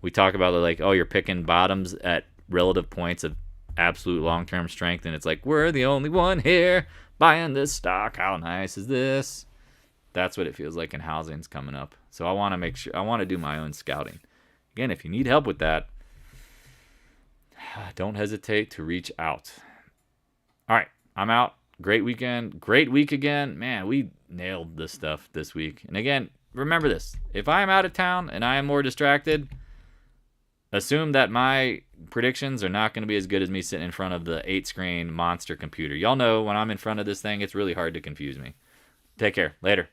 We talk about you're picking bottoms at relative points of absolute long-term strength. And it's like, we're the only one here buying this stock. How nice is this? That's what it feels like in housing's coming up. So I want to make sure, I want to do my own scouting. Again, if you need help with that, don't hesitate to reach out. All right, I'm out. Great weekend. Great week again. Man, we nailed this stuff this week. And again, remember this. If I am out of town and I am more distracted, assume that my predictions are not going to be as good as me sitting in front of the 8-screen monster computer. Y'all know when I'm in front of this thing, it's really hard to confuse me. Take care. Later.